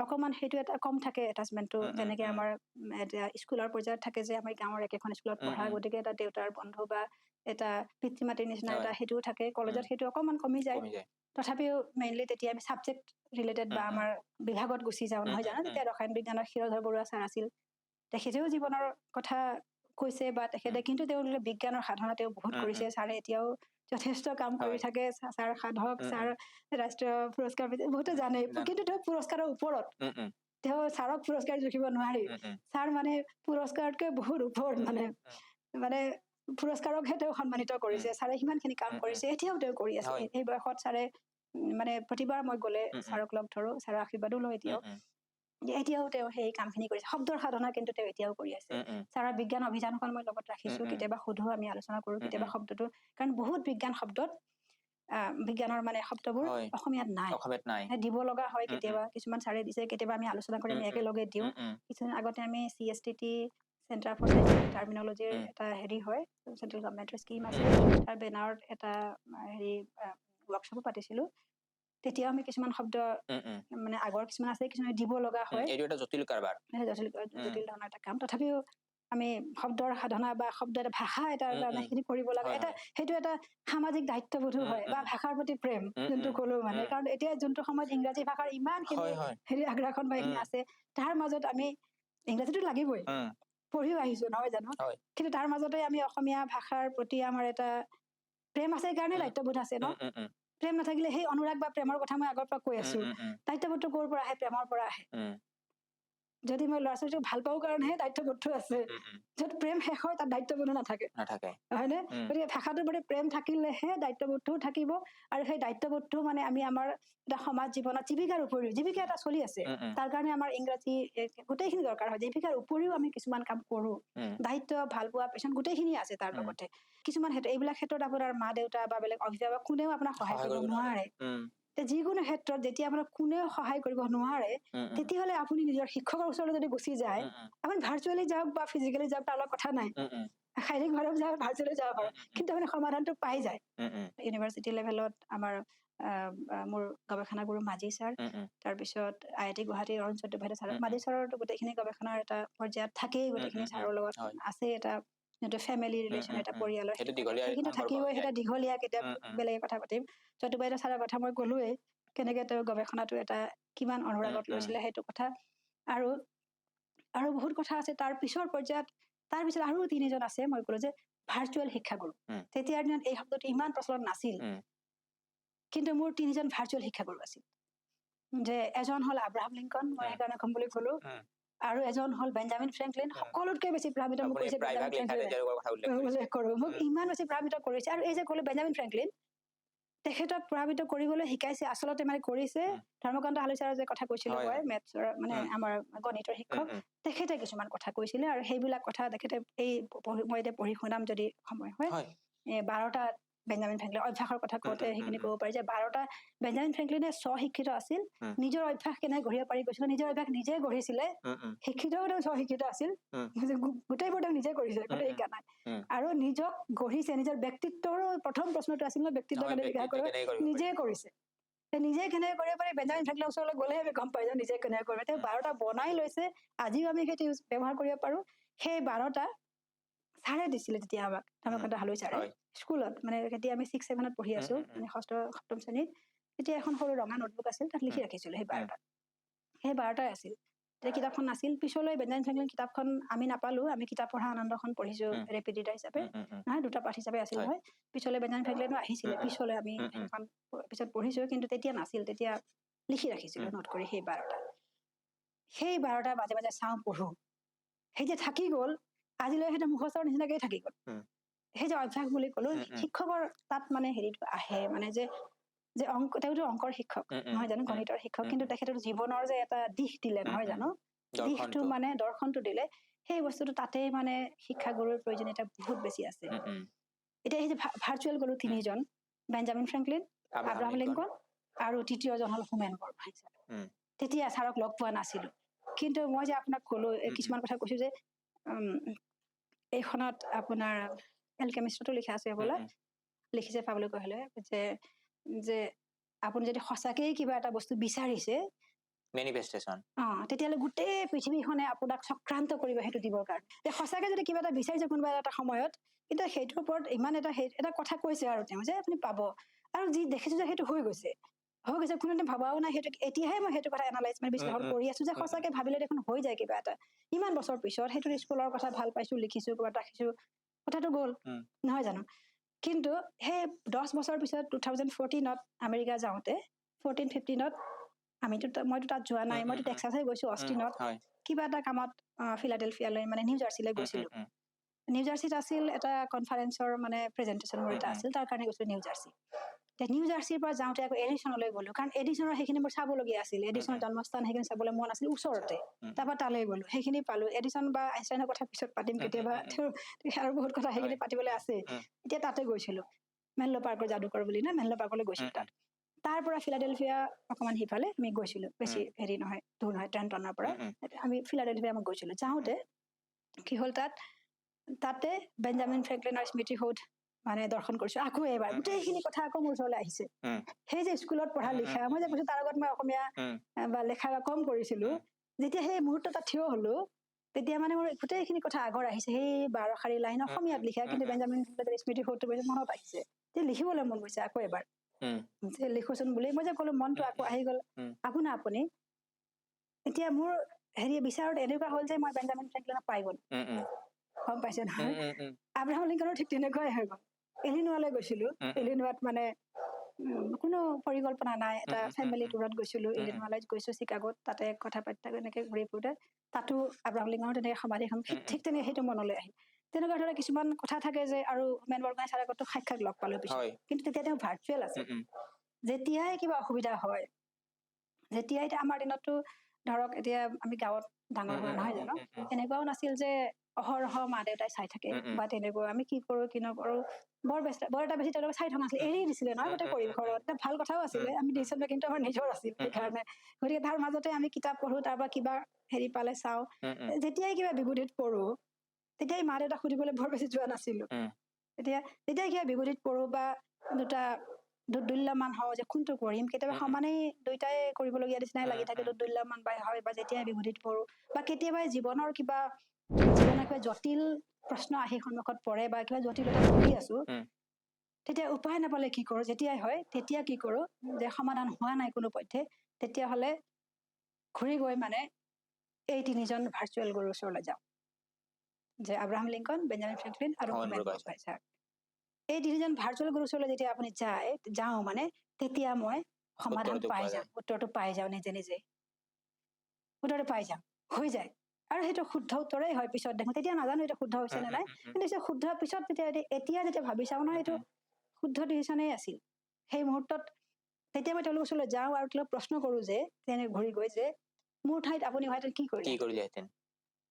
অকমান সেইটো এটা কম থাকে এটাচমেণ্টটো যেনেকে আমাৰ এতিয়া স্কুলৰ পৰ্যায়ত থাকে যে আমি গাঁৱৰ একেখন স্কুলত পঢ়া গতিকে এটা দেউতাৰ বন্ধু বা এটা পিতৃ মাতৃৰ নিচিনা এটা সেইটোও থাকে কলেজত সেইটো অকমান কমি যায় তথাপিও মেইনলি তেতিয়া আমি ছাবজেক্ট ৰিলেটেড বা আমাৰ বিভাগত গুচি যাওঁ নহয় জানো তেতিয়া ৰসায়ন বিজ্ঞানৰ ক্ষীৰধৰ বৰুৱা ছাৰ আছিল তেখেতেও জীৱনৰ কথা কৈছে বা তেখেতে কিন্তু তেওঁলোকে বিজ্ঞানৰ সাধনা তেওঁ বহুত কৰিছে ছাৰে এতিয়াও যথেষ্ট কাম কৰি থাকে ছাৰ সাধক ছাৰ ৰাষ্ট্ৰীয় পুৰস্কাৰ বহুতে জানে কিন্তু তেওঁ পুৰস্কাৰৰ ওপৰত তেওঁ ছাৰক পুৰস্কাৰ জুখিব নোৱাৰি ছাৰ মানে পুৰস্কাৰতকৈ বহুত ওপৰত মানে পুৰস্কাৰকহে তেওঁ সন্মানিত কৰিছে ছাৰে সিমানখিনি কাম কৰিছে এতিয়াও তেওঁ কৰি আছে এই বয়সত ছাৰে মানে প্ৰতিবাৰ মই গ'লে ছাৰক লগ ধৰো ছাৰৰ আশীৰ্বাদো লওঁ এতিয়াও তেওঁ সেই কামখিনি কৰিছে শব্দৰ সাধনা কিন্তু তেওঁ এতিয়াও কৰি আছে ছাৰৰ বিজ্ঞান অভিযানখন মই লগত ৰাখিছো কেতিয়াবা সোধো আমি আলোচনা কৰো কেতিয়াবা শব্দটো কাৰণ বহুত বিজ্ঞান শব্দত বিজ্ঞানৰ মানে শব্দবোৰ অসমীয়াত নাই দিব লগা হয় কেতিয়াবা কিছুমান ছাৰে দিছে কেতিয়াবা আমি আলোচনা কৰি আমি একেলগে দিওঁ কিছুমান আগতে আমি CSTT চেণ্টাৰ ফৰ চাইন্স টাৰ্মিনলজিৰ এটা হেৰি হয় চেন্ট্ৰেল গভৰ্ণমেণ্টৰ স্কিম আছে তাৰ বেনাৰত এটা হেৰি ৱৰ্কশ্বপো পাতিছিলো তেতিয়াও আমি কিছুমান শব্দ মানে আগৰ কিছুমান আছে কিছুমান দিব লগা হয় এইটো এটা জটিল কাৰবাৰ জটিল ধৰণৰ এটা কাম তথাপিও আমি শব্দৰ সাধনা বা শব্দ এটা ভাষা এটা সেইখিনি কৰিব লাগে এটা সেইটো এটা সামাজিক দায়িত্ববোধো হয় বা ভাষাৰ প্ৰতি প্ৰেম যোনটো ক'লো মানে কাৰণ এতিয়া যোনটো সময়ত ইংৰাজী ভাষাৰ ইমানখিনি হেৰি আগ্ৰাসন বা এইখিনি আছে তাৰ মাজত আমি ইংৰাজীটো লাগিবই পঢ়িও আহিছো নহয় জানো কিন্তু তাৰ মাজতে আমি অসমীয়া ভাষাৰ প্ৰতি আমাৰ এটা প্ৰেম আছে কাৰণে দায়িত্ববোধ আছে ন প্ৰেম নাথাকিলে সেই অনুৰাগ বা প্ৰেমৰ কথা মই আগৰ পৰা কৈ আছো দায়িত্ববোধটো ক'ৰ পৰা আহে প্ৰেমৰ পৰা আহে যদি মই ল'ৰা ছোৱালীক ভাল পাওঁ কাৰণেহে দায়িত্ববোধটো আছে য'ত প্ৰেম শেষ হয় তাত দায়িত্ববোধো নাথাকে হয়নে গতিকে ভাষাটোৰ প্ৰতি প্ৰেম থাকিলেহে দায়িত্ববোধটোও থাকিব আৰু সেই দায়িত্ববোধটো মানে আমি আমাৰ এটা সমাজ জীৱনত জীৱিকাৰ উপৰিও জীৱিকা এটা চলি আছে তাৰ কাৰণে আমাৰ ইংৰাজী গোটেইখিনি দৰকাৰ হয় জীৱিকাৰ উপৰিও আমি কিছুমান কাম কৰো দায়িত্ব ভাল পোৱা পেচন গোটেইখিনি আছে তাৰ লগতে কিছুমান ক্ষেত্ৰত এইবিলাক ক্ষেত্ৰত আপোনাৰ মা দেউতা বা বেলেগ অভিভাৱক কোনেও আপোনাক সহায় কৰিব নোৱাৰে যিকোনো ক্ষেত্ৰত যেতিয়া আপোনাক কোনেও সহায় কৰিব নোৱাৰে তেতিয়াহ'লে আপুনি নিজৰ শিক্ষকৰ ওচৰলৈ যদি গুচি যায় আপুনি ভাৰ্চুৱেলি যাওক বা ফিজিকেলি যাওক তাৰ লগত কথা নাই শাৰীৰিকভাৱে যাওক ভাৰ্চুৱেলি যাব পাৰে কিন্তু আপুনি সমাধানটো পাই যায় ইউনিভাৰ্চিটি লেভেলত আমাৰ মোৰ গৱেষণাগুৰু মাজি ছাৰ তাৰপিছত IIT গুৱাহাটীৰ অৰুণ চট্টোপাধ্যায় ছাৰ মাজি ছাৰৰতো গোটেইখিনি গৱেষণাৰ এটা পৰ্যায়ত থাকেই গোটেইখিনি ছাৰৰ লগত আছে এটা যোনটো ফেমিলি ৰিলেশ্যন এটা পৰিয়ালৰ সেইখিনি থাকিবই সেইটো দীঘলীয়া কেতিয়াবা বেলেগে কথা পাতিম চট্টোপাধ্যায় ছাৰৰ কথা মই ক'লোৱেই কেনেকে তেওঁ গৱেষণাটো এটা কিমান অনুৰাগত লৈছিলে সেইটো কথা আৰু বহুত কথা আছে তাৰ পিছৰ পৰ্যায়ত তাৰ পিছত আৰু তিনিজন আছে মই ক'লো যে ভাৰ্চুৱেল শিক্ষাগুৰু তেতিয়াৰ দিনত এই শব্দটো ইমান প্ৰচলন নাছিল কিন্তু মোৰ তিনিজন ভাৰ্চুৱেল শিক্ষাগুৰু আছিল যে এজন হ'ল আব্ৰাহাম লিংকন মই সেইকাৰণে ক'ম বুলি ক'লো আৰু এজন হ'ল বেঞ্জামিন ফ্ৰেংকলিন সকলোতকৈ বেছি প্ৰভাৱিত মোক কৰিছে উল্লেখ কৰো মোক ইমান বেছি প্ৰভাৱিত কৰিছে আৰু এই যে ক'লো বেঞ্জামিন ফ্ৰেংকলিন তেখেতক প্ৰভাৱিত কৰিবলৈ শিকাইছে আচলতে মানে কৰিছে ধৰ্মকান্ত হালৈচাৰৰ যে কথা কৈছিলো মই মেথছৰ মানে আমাৰ গণিতৰ শিক্ষক তেখেতে কিছুমান কথা কৈছিলে আৰু সেইবিলাক কথা তেখেতে এই মই এতিয়া পঢ়ি শুনাম যদি সময় হয় 12টা বেঞ্জামিন ফ্ৰেংকলিন অভ্যাসৰ কথা কওঁতে সেইখিনি ক'ব পাৰি যে 12টা বেঞ্জামিন ফ্ৰেংকলিনে স্বশিক্ষিত আছিল নিজৰ অভ্যাস কেনেকৈ গঢ়িব পাৰি কৈছিল নিজৰ অভ্যাস নিজে গঢ়িছিলে শিক্ষিতও তেওঁ স্বশিক্ষিত আছিল গোটেইবোৰ তেওঁ নিজে কৰিছে গোটেই শিক্ষা নাই আৰু নিজক গঢ়িছে নিজৰ ব্যক্তিত্বৰ প্ৰথম প্ৰশ্নটো আছিল মই ব্যক্তিত্ব কেনেকৈ বিকাশ কৰিব নিজে কৰিছে নিজে কেনেকৈ কৰিব পাৰি বেঞ্জামিন ফ্ৰেংকলিনৰ ওচৰলৈ গ'লেহে আমি গম পাই যাওঁ নিজে কেনেকৈ কৰিব তেওঁ 12টা বনাই লৈছে আজিও আমি সেইটো ব্যৱহাৰ কৰিব পাৰো সেই 12টা ছাৰে দিছিলে তেতিয়া আমাক ধৰ্মকান্ত হালৈচাৰে স্কুলত মানে তেতিয়া আমি 6-7ত পঢ়ি আছো মানে 6ম-7ম শ্ৰেণীত তেতিয়া এখন সৰু ৰঙা নোটবুক আছিল তাত লিখি ৰাখিছিলো সেই 12টাই আছিল তেতিয়া কিতাপখন নাছিল পিছলৈ বেঞ্জামিন ফ্ৰেংকলিন কিতাপখন আমি নাপালো আমি কিতাপ পঢ়া আনন্দখন পঢ়িছো ৰেপিডিটাৰ হিচাপে নহয় দুটা পাঠ হিচাপে আছিল নহয় পিছলৈ বেঞ্জামিন ফ্ৰেংকলিনো আহিছিলে পিছলৈ আমি এখন পিছত পঢ়িছো কিন্তু তেতিয়া নাছিল তেতিয়া লিখি ৰাখিছিলো নোট কৰি সেই 12টা মাজে মাজে চাওঁ পঢ়ো সেই যে থাকি গ'ল আজিলৈ সেইটো মুখস্থৰ নিচিনাকেই থাকি গ'ল সেই যে অভ্যাস বুলি ক'লো শিক্ষকৰ তাত মানে হেৰিটো আহে মানে যে যে তেওঁতো অংকৰ শিক্ষক নহয় জানো গণিতৰ শিক্ষক কিন্তু তেখেতৰ জীৱনৰ যে এটা দিশ দিলে নহয় জানো দিশটো মানে দৰ্শনটো দিলে সেই বস্তুটো তাতেই মানে শিক্ষাগুৰুৰ প্ৰয়োজনীয়তা বহুত বেছি আছে এতিয়া সেই যে ভাৰ্চুৱেল গ'লো তিনিজন বেঞ্জামিন ফ্ৰেংকলিন আব্ৰাহাম লিংকন আৰু তৃতীয়জন হ'ল হোমেন বৰগোহাঁই ছাৰ তেতিয়া ছাৰক লগ পোৱা নাছিলো কিন্তু মই যে আপোনাক ক'লো কিছুমান কথা কৈছো যে এইখনত আপোনাৰ এলকেমিষ্ট্ৰিটো লিখা আছে বোলে লিখিছে পাবলৈ ক'লে যে যে আপুনি যদি সঁচাকেই কিবা এটা বস্তু বিচাৰিছে মেনিফেষ্টেশ্যন তেতিয়াহ'লে গোটেই পৃথিৱীখনে আপোনাক চক্ৰান্ত কৰিব সেইটো দিবৰ কাৰণে সঁচাকে যদি কিবা এটা বিচাৰিছে কোনোবা এটা সময়ত কিন্তু সেইটোৰ ওপৰত ইমান এটা কথা কৈছে আৰু তেওঁ যে আপুনি পাব আৰু যি দেখিছো যে সেইটো হৈ গৈছে কোনোদিন ভবাও নাই সেইটো এতিয়াহে মই সেইটো কথা এনালাইজ মানে বিশ্লেষণ কৰি আছো যে সঁচাকে ভাবিলে দেখোন হৈ যায় কিবা এটা ইমান বছৰ পিছত সেইটো স্কুলৰ কথা ভাল পাইছো লিখিছো ক'ৰবাত ৰাখিছো কথাটো গ'ল নহয় জানো কিন্তু সেই 10 বছৰ পিছত 2014ত আমেৰিকা যাওঁতে 14-15ত মইতো তাত যোৱা নাই মইতো টেক্সাছহে গৈছো অষ্টিনত কিবা এটা কামত ফিলাডেলফিয়ালৈ মানে নিউ জাৰ্চিলৈ গৈছিলো নিউ জাৰ্চিত আছিল এটা কনফাৰেন্সৰ মানে প্ৰেজেন্টেশ্যন মোৰ এটা আছিল তাৰ কাৰণে গৈছিলো নিউ জাৰ্চি নিউ জাৰ্চিৰ পৰা যাওঁতে আকৌ এডিচনলৈ গ'লো কাৰণ এডিচনৰ সেইখিনি মোৰ চাবলগীয়া আছিল এডিচনৰ জন্মস্থান সেইখিনি চাবলৈ মন আছিল ওচৰতে তাৰপৰা তালৈ গ'লো সেইখিনি পালো এডিচন বা আইনষ্টাইনৰ কথা পিছত পাতিম কেতিয়াবা আৰু বহুত কথা সেইখিনি পাতিবলৈ আছে এতিয়া তাতে গৈছিলো মেনলো পাৰ্কৰ যাদুকৰ বুলি না মেনলো পাৰ্কলৈ গৈছিলো তাত তাৰ পৰা ফিলাডেলফিয়া অকমান সিফালে আমি গৈছিলো বেছি হেৰি নহয় দূৰ নহয় ট্ৰেণ্টনৰ পৰা আমি ফিলাডেলফিয়া আমি গৈছিলো যাওঁতে কি হ'ল তাতে বেঞ্জামিন ফ্ৰেংকলিনৰ স্মৃতি সৌধ মানে দৰ্শন কৰিছো আকৌ এবাৰ গোটেইখিনি কথা আকৌ মোৰ ওচৰলৈ আহিছে সেই যে স্কুলত পঢ়া লিখা মই যে কৈছো তাৰ আগত মই অসমীয়া বা লেখা কম কৰিছিলো যেতিয়া সেই মুহূৰ্ত তাত থিয় হলো তেতিয়া মানে মোৰ গোটেইখিনি কথা আগৰ আহিছে সেই 12 শাৰী লাইন অসমীয়াত লিখা কিন্তু বেঞ্জামিন ফ্ৰেংকলিনৰ স্মৃতি সৌধটো মনত আহিছে যে লিখিবলৈ মন গৈছে আকৌ এবাৰ যে লিখোচোন বুলি মই যে ক'লো মনটো আকৌ আহি গ'ল আপুনি এতিয়া মোৰ হেৰি বিচাৰত এনেকুৱা হ'ল যে মই বেঞ্জামিন ফ্ৰেংকলিনক পাই গ'লো গম পাইছে নহয় আব্ৰাহাম লিংকনৰ ঠিক তেনেকুৱাই হৈ গ'ল ইলিনয়লৈ গৈছিলো ইলিনয়ত মানে কোনো পৰিকল্পনা নাই এটা ফেমিলি টুৰত গৈছিলো ইলিনয়লৈ গৈছো চিকাগোত তাতে কথা পাতি থাকো এনেকে ঘূৰি ফুৰোতে তাতো আব্ৰাহাম লিংকনৰ তেনেকে সমাধিখন ঠিক তেনেকে সেইটো মনলৈ আহিল তেনেকুৱা ধৰণৰ কিছুমান কথা থাকে যে আৰু হোমেন বৰগোহাঁই ছাৰৰ আগতো সাক্ষাৎ লগ পালো পিছত কিন্তু তেতিয়া তেওঁ ভাৰ্চুৱেল আছে যেতিয়াই কিবা অসুবিধা হয় যেতিয়াই এতিয়া আমাৰ দিনততো ধৰক এতিয়া আমি গাঁৱত ডাঙৰ হোৱা নহয় জানো এনেকুৱাও নাছিল যে অহৰহ মা দেউতাই চাই থাকে বা তেনেকুৱা আমি কি কৰো কি নকৰো বৰ এটা বেছি তেওঁলোকে চাই থকা নাছিলে এৰি দিছিলে নহয় গোটেই পৰিঘৰত এটা ভাল কথাও আছিলে আমি দিছিলো কিন্তু আমাৰ নিজৰ আছিল সেইকাৰণে গতিকে তাৰ মাজতে আমি কিতাপ পঢ়ো তাৰ পৰা কিবা হেৰি পালে চাওঁ যেতিয়াই কিবা বিভূতিত পঢ়ো তেতিয়াই মা দেউতাক সুধিবলৈ বৰ বেছি যোৱা নাছিলো যেতিয়াই কিবা বিভূতিত পঢ়ো বা দুৰ্দুল্যমান হওঁ যে কোনটো কৰিম কেতিয়াবা সমানেই দুইটাই কৰিবলগীয়া নিচিনাই লাগি থাকে দুৰ্দুল্যমান হয় বা যেতিয়াই বিভূতিত পঢ়ো বা কেতিয়াবা জীৱনৰ কিবা জটিল প্ৰশ্ন আহি সন্মুখত পৰে বা কিবা জটিলতা ভুগি আছো তেতিয়া উপায় নাপালে কি কৰো যেতিয়াই হয় তেতিয়া কি কৰো যে সমাধান হোৱা নাই কোনো পথ্যে তেতিয়াহ'লে ঘূৰি গৈ মানে এই তিনিজন ভাৰ্চুৱেল গুৰুৰ ওচৰলৈ যাওঁ যে আব্ৰাহাম লিংকন বেঞ্জামিন ফ্ৰেংকলিন আৰু হোমেন বৰগোহাঁই ছাৰ এই তিনিজন ভাৰ্চুৱেল গুৰুৰ ওচৰলৈ যেতিয়া আপুনি যাওঁ মানে তেতিয়া মই সমাধান পাই যাওঁ উত্তৰটো পাই যাওঁ নিজে নিজে উত্তৰটো পাই যাওঁ হৈ যায় আৰু সেইটো শুদ্ধ উত্তৰেই হয় পিছত দেখোন তেতিয়া নাজানো এইটো শুদ্ধ হৈছে নে নাই কিন্তু শুদ্ধ পিছত এতিয়া যেতিয়া ভাবি চাওঁ নহয় এইটো শুদ্ধ ডিচিশ্যনেই আছিল সেই মুহূৰ্তত তেতিয়া মই তেওঁলোকৰ ওচৰলৈ যাওঁ আৰু তেওঁলোকক প্ৰশ্ন কৰো যে তেনে ঘূৰি গৈ যে মোৰ ঠাইত আপুনি হোৱাহেঁতেন কি কৰিলেহেঁতেন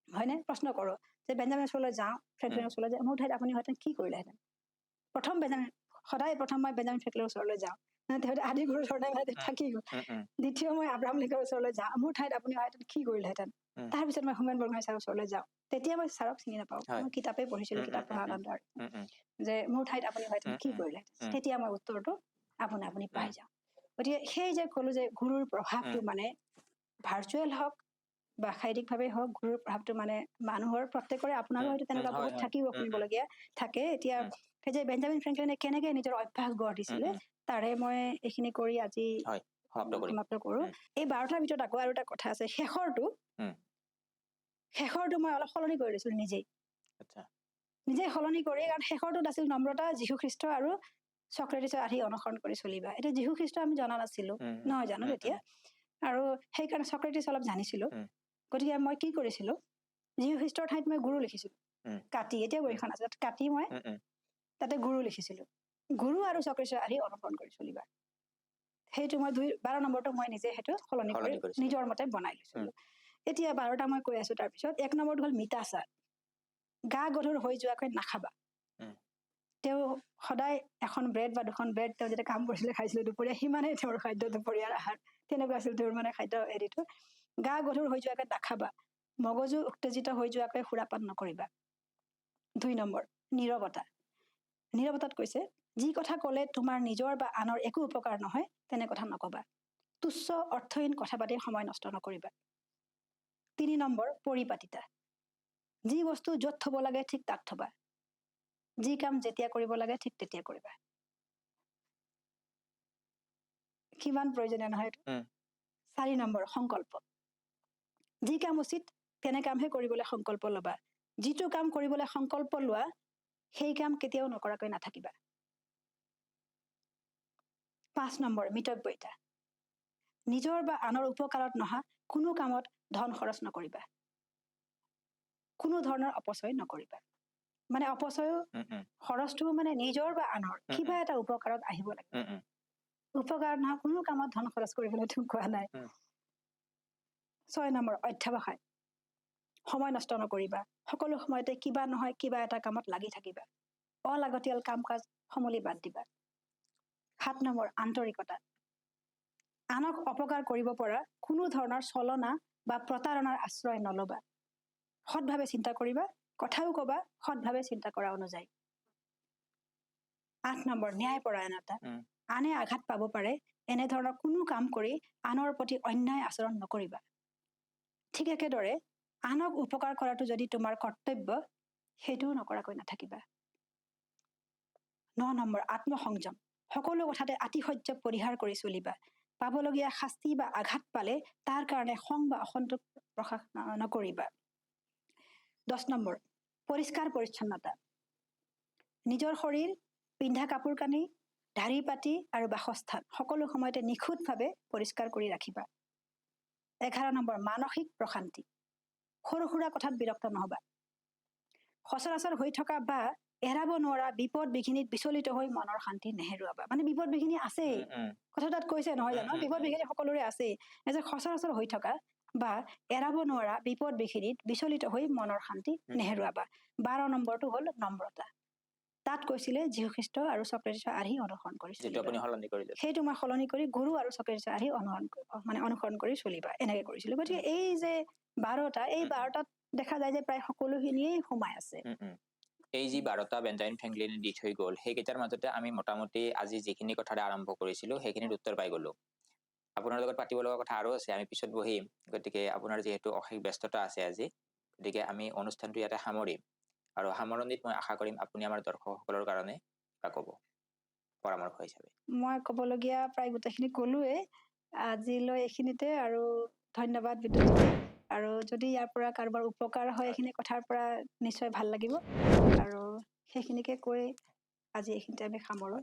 হয়নে প্ৰশ্ন কৰো যে বেঞ্জামিনৰ ওচৰলৈ যাওঁ ফ্ৰেংকলিনৰ ওচৰলৈ যাওঁ মোৰ ঠাইত আপুনি হোৱাহেঁতেন কি কৰিলেহেঁতেন প্ৰথম সদায় মই বেঞ্জামিন ফ্ৰেংকলিনৰ ওচৰলৈ যাওঁ আদি গুৰুৰ ওচৰলৈ থাকি গ'ল দ্বিতীয় মই আব্ৰাহাম লিংকনৰ ওচৰলৈ যাওঁ মোৰ ঠাইত আপুনি হোৱাহেঁতেন কি কৰিলেহেঁতেন তাৰপিছত মই হোমেন বৰগোহাঁই ছাৰৰ ওচৰলৈ যাওঁ তেতিয়া মই ছাৰক চিনি নাপাওঁ মই কিতাপেই পঢ়িছিলো কিতাপ পঢ়া আনন্দ যে মোৰ ঠাইত আপুনি হোৱাহেঁতেন কি কৰিলেহেঁতেন তেতিয়া মই উত্তৰটো আপুনি পাই যাওঁ গতিকে সেই যে ক'লো যে গুৰুৰ প্ৰভাৱটো মানে ভাৰ্চুৱেল হওক বা শাৰীৰিকভাৱে হওক গুৰুৰ প্ৰভাৱটো মানে মানুহৰ প্ৰত্যেকৰে আপোনাৰো হয়তো তেনেকুৱা বহুত থাকিব শুনিবলগীয়া থাকে এতিয়া সেই যে বেঞ্জামিন ফ্ৰেংকলিনে কেনেকে নিজৰ অভ্যাস গঢ় দিছিলে তাৰে মই এইখিনি কৰি আজি সমাপ্ত কৰো এই 12টাৰ ভিতৰত আকৌ আৰু এটা কথা আছে শেষৰটো মই অলপ সলনি কৰি দিছিলো নিজে সলনি কৰি কাৰণ শেষৰটোত আছিল নম্ৰতা যীশুখ্ৰীষ্ট আৰু চক্ৰেটিছৰ আৰ্হি অনুসৰণ কৰি চলিবা। এতিয়া যীশু খ্ৰীষ্ট আমি জনা নাছিলো নহয় জানো তেতিয়া, আৰু সেইকাৰণে চক্ৰেটিছ অলপ জানিছিলো। গতিকে মই কি কৰিছিলো, যীশু খ্ৰীষ্টৰ ঠাইত মই গুৰু লিখিছিলো কাটি, এতিয়া বহীখন আছে কাটি মই তাতে গুৰু লিখিছিলো। গুৰু আৰু চক্ৰেটিছৰ আৰ্হি অনুসৰণ কৰি চলিবা। সেইটো মই 12 নম্বৰটো মই নিজে সেইটো সলনি কৰি নিজৰ মতে বনাই লৈছিলো। এতিয়া 12টা মই কৈ আছো। তাৰপিছত 1 নম্বৰটো হ'ল মিতাচাৰ, গা গধুৰ হৈ যোৱাকৈ নাখাবা। তেওঁ সদায় এখন ব্ৰেড বা 2খন ব্ৰেড তেওঁ যেতিয়া কাম কৰিছিলে খাইছিলে দুপৰীয়া, সিমানেই তেওঁৰ খাদ্য, দুপৰীয়াৰ আহাৰ তেনেকুৱা আছিল তেওঁৰ মানে খাদ্য হেৰিটো। গা গধুৰ হৈ যোৱাকৈ নাখাবা, মগজু উত্তেজিত হৈ যোৱাকৈ সুৰাপান নকৰিবা। 2 নম্বৰ নীৰৱতা। নীৰৱতাত কৈছে, যি কথা কলে তোমাৰ নিজৰ বা আনৰ একো উপকাৰ নহয় তেনে কথা নকবা। তুচ্ছ অৰ্থহীন কথা পাতি সময় নষ্ট নকৰিবা। 3 নম্বৰ পৰিপাটিতা। যি বস্তু য'ত থব লাগে ঠিক তাত থবা, যি কাম যেতিয়া কৰিব লাগে ঠিক তেতিয়া কৰিবা। কিমান প্ৰয়োজনীয় নহয় এইটো। 4 নম্বৰ সংকল্প। যি কাম উচিত তেনে কামহে কৰিবলৈ সংকল্প ল'বা। যিটো কাম কৰিবলৈ সংকল্প লোৱা সেই কাম কেতিয়াও নকৰাকৈ নাথাকিবা। 5 নম্বৰ মিতব্যয়িতা। নিজৰ বা আনৰ উপকাৰত নহা কোনো কামত ধন খৰচ নকৰিবা, কোনো ধৰণৰ অপচয় নকৰিবা। মানে অপচয়ও খৰচটো মানে নিজৰ বা আনৰ কিবা এটা উপকাৰত আহিব লাগে। উপকাৰ নহয় কোনো কামত ধন খৰচ কৰিবলৈ তুমি কোৱা নাই। 6 নম্বৰ অধ্যাৱসায়। সময় নষ্ট নকৰিবা, সকলো সময়তে কিবা নহয় কিবা এটা কামত লাগি থাকিবা। অলাগতিয়াল কাম কাজ সমূলি বাদ দিবা। 7 নম্বৰ আন্তৰিকতা। আনক অপকাৰ কৰিব পৰা কোনো ধৰণৰ চলনা বা প্ৰতাৰণাৰ আশ্ৰয় নলবা। সৎভাৱে চিন্তা কৰিবা, কথাও কবা সৎভাৱে চিন্তা কৰা অনুযায়ী। 8 নম্বৰ ন্যায়পৰায়ণতা। আনে আঘাত পাব পাৰে এনেধৰণৰ কোনো কাম কৰি আনৰ প্ৰতি অন্যায় আচৰণ নকৰিবা। ঠিক একেদৰে আনক উপকাৰ কৰাটো যদি তোমাৰ কৰ্তব্য, সেইটোও নকৰাকৈ নাথাকিবা। 9 নম্বৰ আত্মসংযম। সকলো কথাতে আতিশয্য পৰিহাৰ কৰি চলিবা। পাবলগীয়া শাস্তি বা আঘাত পালে তাৰ কাৰণে খং বা অসন্তোষ প্ৰকাশ নকৰিবা। 10 নম্বৰ পৰিষ্কাৰ পৰিচ্ছন্নতা। নিজৰ শৰীৰ, পিন্ধা কাপোৰ কানি, ঢাৰি পাতি আৰু বাসস্থান সকলো সময়তে নিখুঁতভাৱে পৰিষ্কাৰ কৰি ৰাখিবা। 11 নম্বৰ মানসিক প্ৰশান্তি। সৰু সুৰা কথাত বিৰক্ত নহবা। সচৰাচৰ হৈ থকা বা এৰাব নোৱাৰা বিপদ বিঘিনিত বিচলিত হৈ মনৰ শান্তি নেহেৰুৱাবা। মানে বিপদ বিঘিনি আছেই, কথা তাত কৈছে নহয় জানো, বিপদ বিঘিনি সকলোৰে আছেই। যে সচৰাচৰ হৈ থকা বা এৰাব নোৱাৰা বিপদ বিঘিনিত বিচলিত হৈ মনৰ শান্তি নেহেৰুৱাবা। 12 নম্বৰটো হ'ল নম্ৰতা। তাত কৈছিলে যীশু খ্ৰীষ্ট আৰু চক্ৰেটিছৰ আৰ্হি অনুসৰণ কৰি চলিবা। সেইটো মই সলনি কৰি গুৰু আৰু চক্ৰেটিছৰ আৰ্হি অনুসৰণ কৰি চলিবা এনেকে কৰিছিলো। গতিকে এই যে 12টা, এই 12টাত দেখা যায় যে প্ৰায় সকলোখিনিয়ে সোমাই আছে। এই যি 12টা বেঞ্জামিন ফ্ৰেংকলিনে দি থৈ গ'ল, সেইকেইটাৰ মাজতে আমি মোটামুটি আজি যিখিনি কথাৰে আৰম্ভ কৰিছিলো সেইখিনিত উত্তৰ পাই গলো। আপোনাৰ লগত পাতিব লগা কথা আৰু আছে, আমি পিছত বহিম। গতিকে আপোনাৰ যিহেতু অশেষ ব্যস্ততা আছে আজি, গতিকে আমি অনুষ্ঠানটো ইয়াতে সামৰিম। আৰু সামৰণিত মই আশা কৰিম আপুনি আমাৰ দৰ্শকসকলৰ কাৰণে ক'ব পৰামৰ্শ হিচাপে। মই ক'বলগীয়া প্ৰায় গোটেইখিনি ক'লোৱে আজিলৈ এইখিনিতে, আৰু ধন্যবাদ বিদ্যুৎজ্যোতি। আৰু যদি ইয়াৰ পৰা কাৰোবাৰ উপকাৰ হয় এইখিনি কথাৰ পৰা নিশ্চয় ভাল লাগিব। আৰু সেইখিনিকে কৈ আজি এইখিনিতে আমি সামৰো।